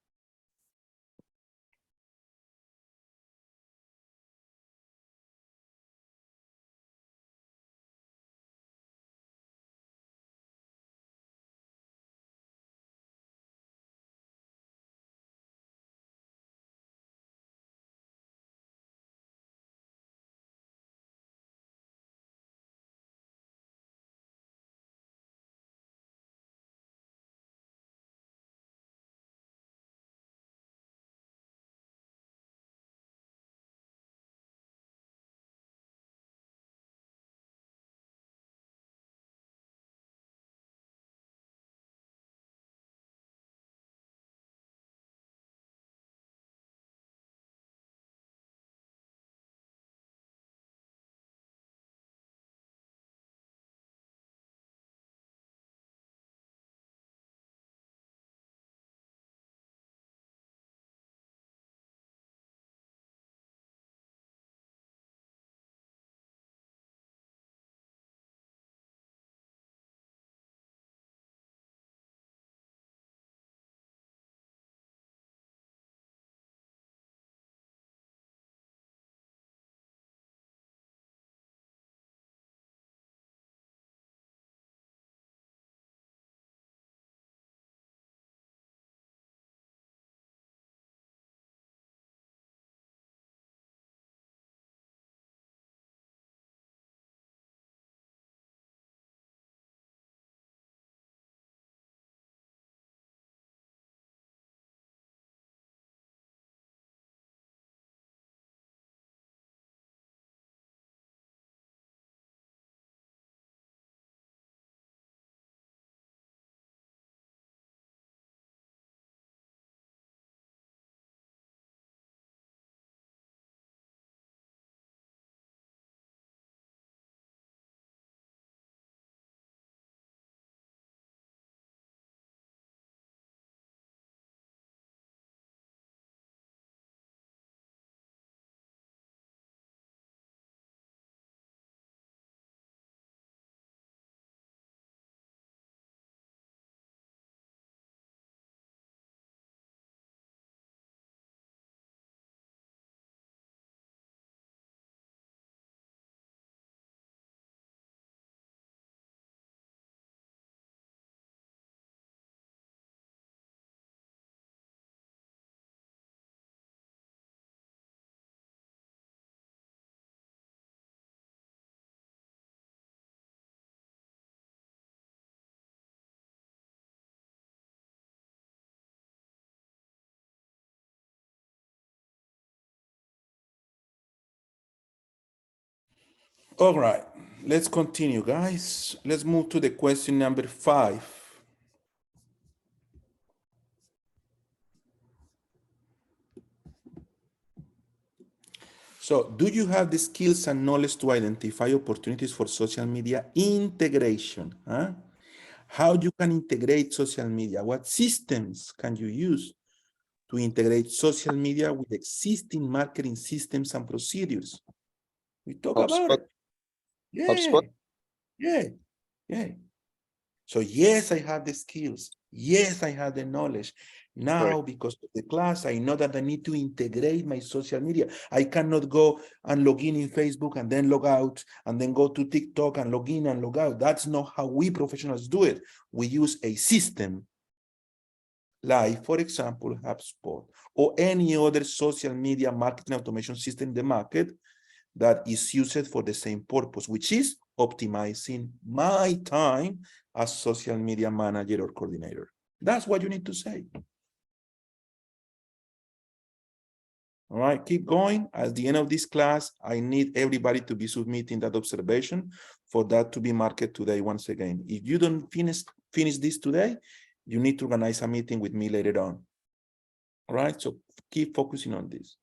All right, let's continue, guys. Let's move to the question number 5. So, do you have the skills and knowledge to identify opportunities for social media integration? Huh? How you can integrate social media? What systems can you use to integrate social media with existing marketing systems and procedures? We talk about it. Yeah, HubSpot. yeah. So yes, I have the skills. Yes, I have the knowledge. Now, because of the class, I know that I need to integrate my social media. I cannot go and log in Facebook and then log out and then go to TikTok and log in and log out. That's not how we professionals do it. We use a system like, for example, HubSpot or any other social media marketing automation system in the market that is used for the same purpose, which is optimizing my time as social media manager or coordinator. That's what you need to say. All right, keep going. At the end of this class, I need everybody to be submitting that observation for that to be marked today once again. If you don't finish this today, you need to organize a meeting with me later on. All right, so keep focusing on this.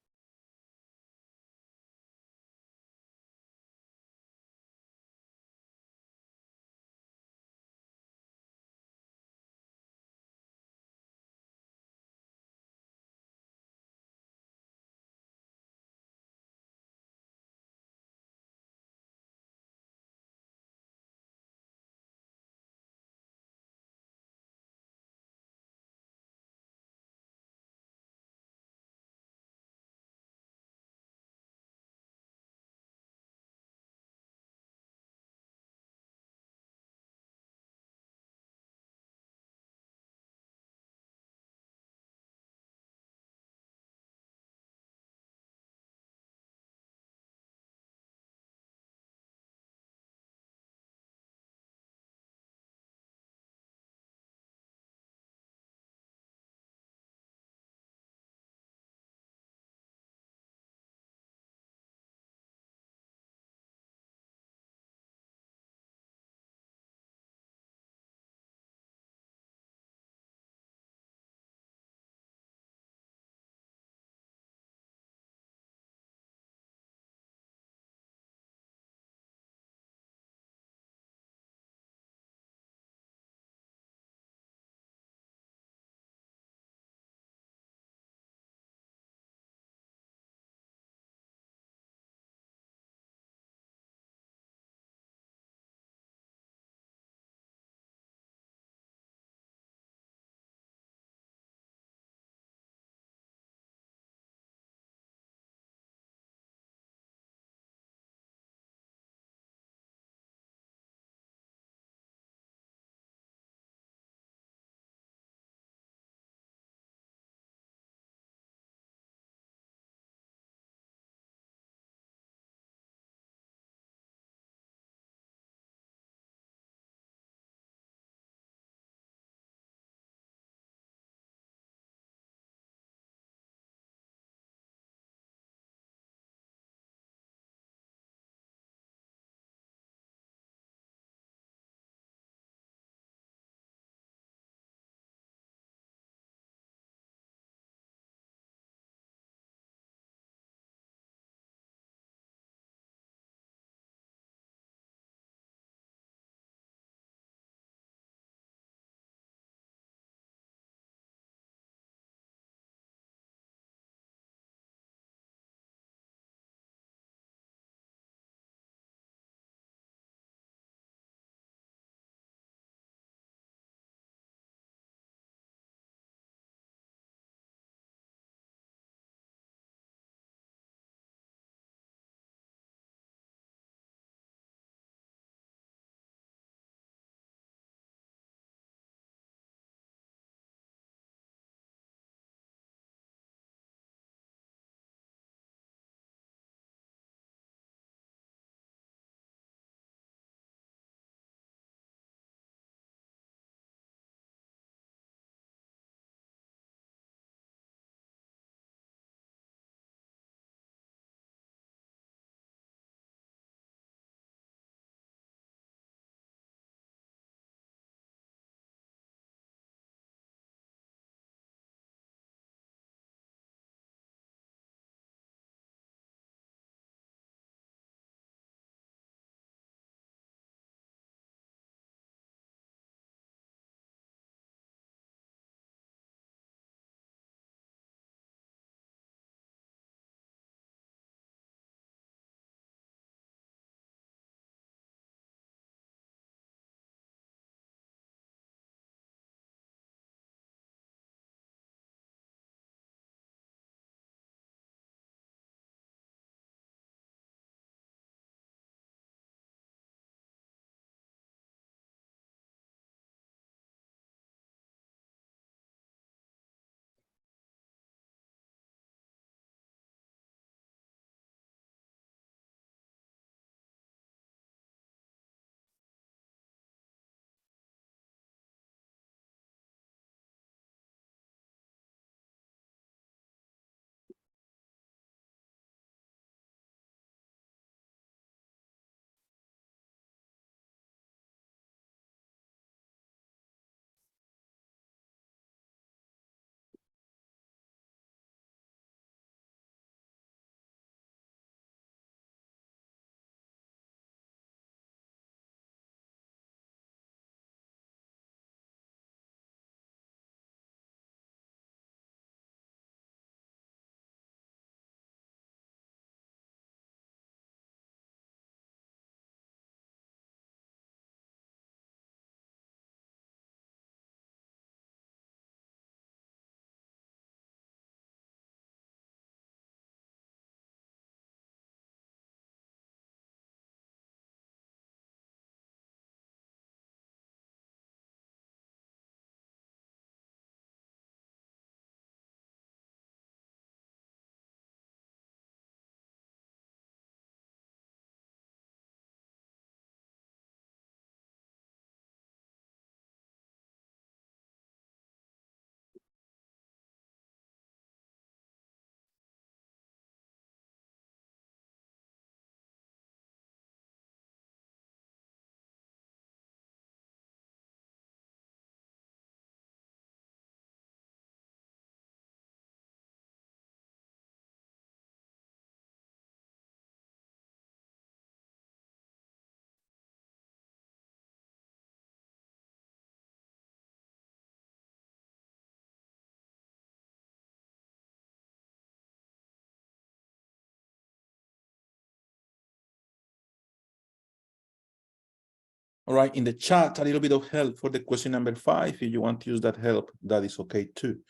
All right, in the chat, a little bit of help for the question number 5. If you want to use that help, that is okay too.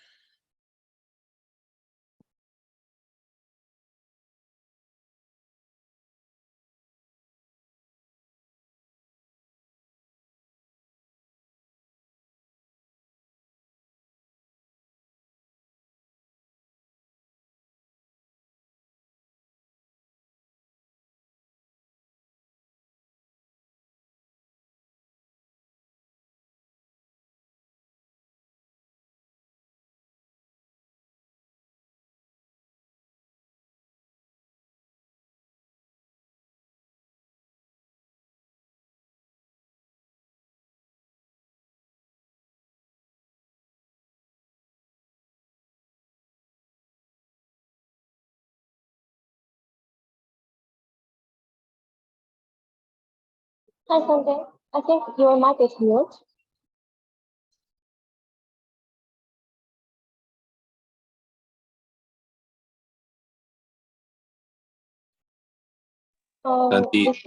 Hi, Santi. I think your mic is mute.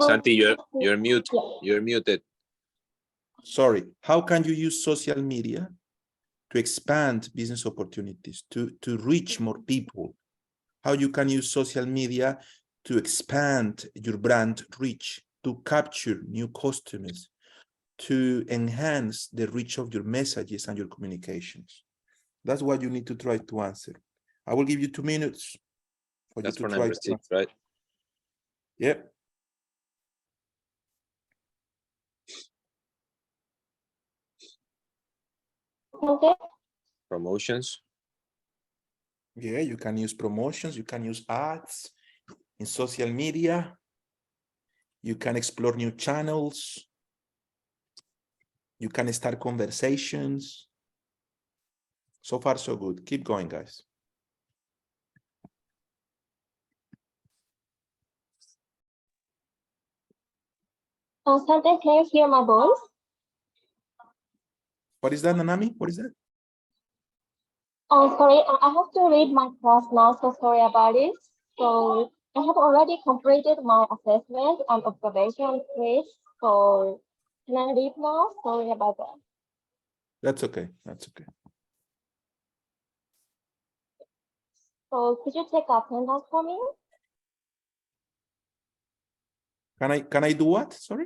Santi, you're mute. Yeah. You're muted. Sorry, how can you use social media to expand business opportunities, to reach more people? How you can use social media to expand your brand reach, to capture new customers, to enhance the reach of your messages and your communications? That's what you need to try to answer. I will give you 2 minutes for That's you for to try number to 6, answer. right? Yep. Okay. Promotions. Yeah, you can use promotions, you can use ads in social media. You can explore new channels. You can start conversations. So far, so good. Keep going, guys. Santi, can you hear my voice? What is that, Nanami? What is that? Oh, sorry, I have to read my class now, so sorry about it. So I have already completed my assessment and observation quiz. So can I read now? Sorry about that. That's okay. That's okay. So could you check attendance for me? Can I do what? Sorry?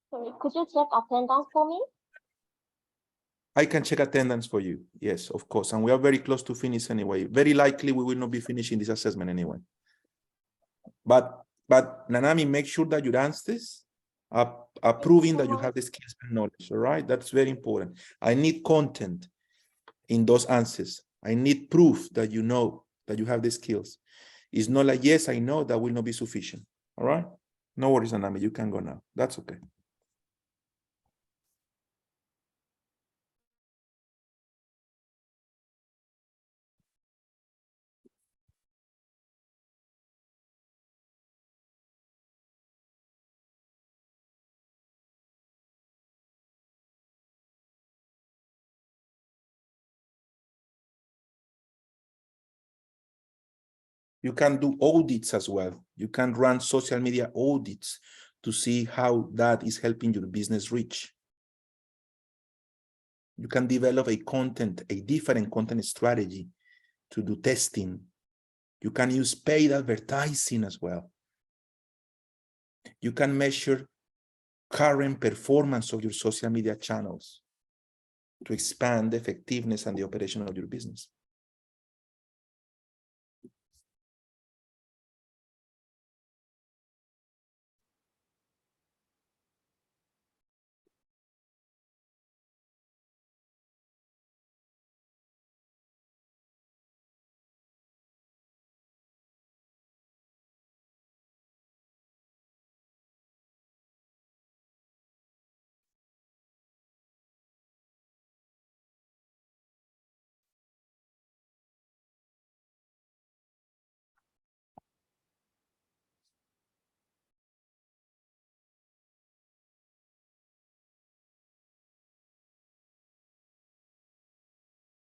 Sorry, could you check attendance for me? I can check attendance for you. Yes, of course. And we are very close to finish anyway. Very likely we will not be finishing this assessment anyway. But Nanami, make sure that your answers are proving that you have the skills and knowledge. All right, that's very important. I need content in those answers. I need proof that you know that you have the skills. It's not like, yes, I know, that will not be sufficient. All right, no worries, Nanami, you can go now. That's okay. You can do audits as well. You can run social media audits to see how that is helping your business reach. You can develop a different content strategy to do testing. You can use paid advertising as well. You can measure current performance of your social media channels to expand the effectiveness and the operation of your business.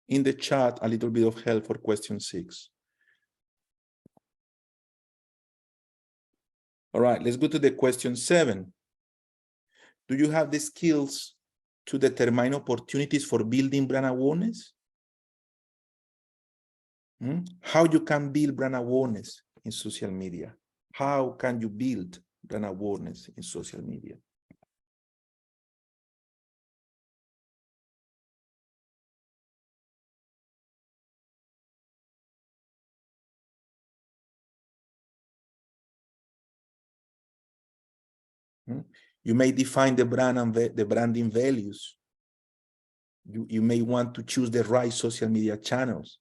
In the chat, a little bit of help for question 6. All right, let's go to the question 7. Do you have the skills to determine opportunities for building brand awareness? How you can build brand awareness in social media? How can you build brand awareness in social media? You may define the brand and the branding values. You may want to choose the right social media channels.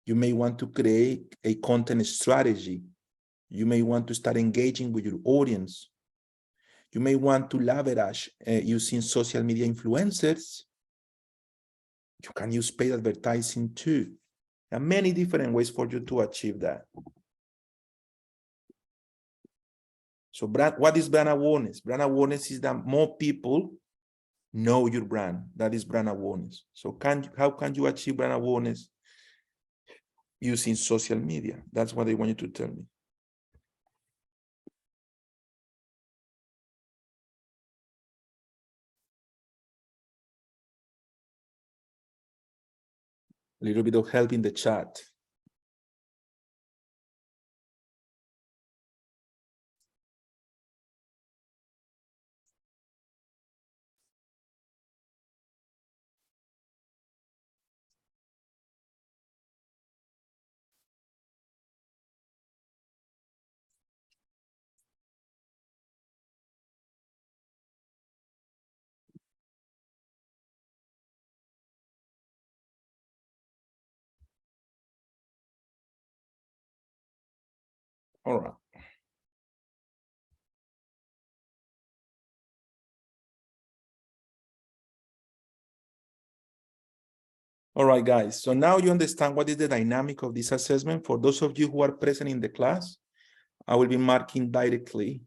You may want to create a content strategy. You may want to start engaging with your audience. You may want to leverage using social media influencers. You can use paid advertising too. There are many different ways for you to achieve that. So what is brand awareness? Brand awareness is that more people know your brand. That is brand awareness. So how can you achieve brand awareness using social media? That's what I want you to tell me. A little bit of help in the chat. All right. All right, guys. So now you understand what is the dynamic of this assessment. For those of you who are present in the class, I will be marking directly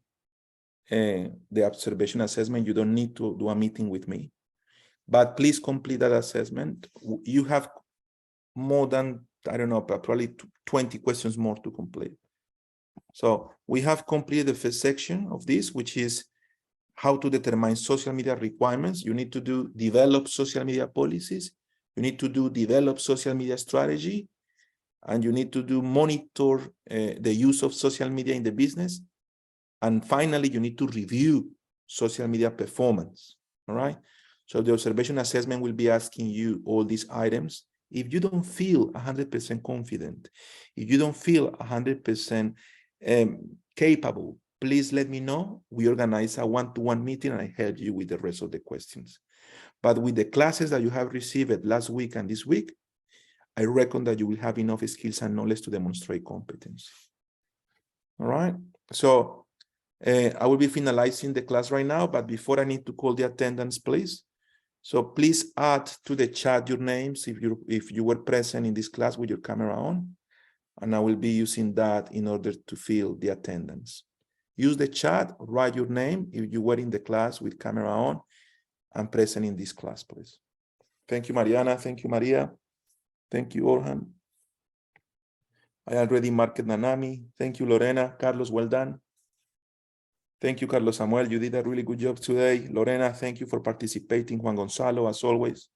the observation assessment. You don't need to do a meeting with me, but please complete that assessment. You have more than, I don't know, probably 20 questions more to complete. So we have completed the first section of this, which is how to determine social media requirements. You need to develop social media policies. You need to develop social media strategy, and you need to monitor the use of social media in the business. And finally, you need to review social media performance. All right. So the observation assessment will be asking you all these items. If you don't feel 100% confident, if you don't feel 100% capable, please let me know. We organize a one-to-one meeting and I help you with the rest of the questions. But with the classes that you have received last week and this week, I reckon that you will have enough skills and knowledge to demonstrate competence. All right. So I will be finalizing the class right now, but before I need to call the attendance, please. So please add to the chat your names if you were present in this class with your camera on, and I will be using that in order to fill the attendance. Use the chat, write your name if you were in the class with camera on and present in this class, please. Thank you, Mariana. Thank you, Maria. Thank you, Orhan. I already marked Nanami. Thank you, Lorena. Carlos, well done. Thank you, Carlos Samuel. You did a really good job today. Lorena, thank you for participating. Juan Gonzalo, as always.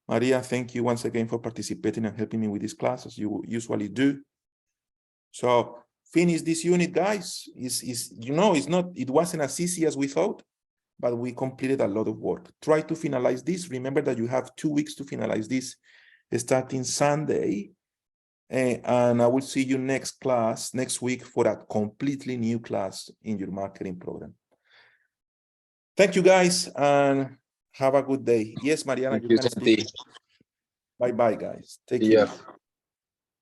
Maria, thank you once again for participating and helping me with this class, as you usually do. So finish this unit, guys. It wasn't as easy as we thought, but we completed a lot of work. Try to finalize this. Remember that you have 2 weeks to finalize this starting Sunday. And I will see you next week for a completely new class in your marketing program. Thank you, guys, and have a good day. Yes, Mariana, Thank you, can Santi. speak. Bye-bye, guys. Take Yeah. care.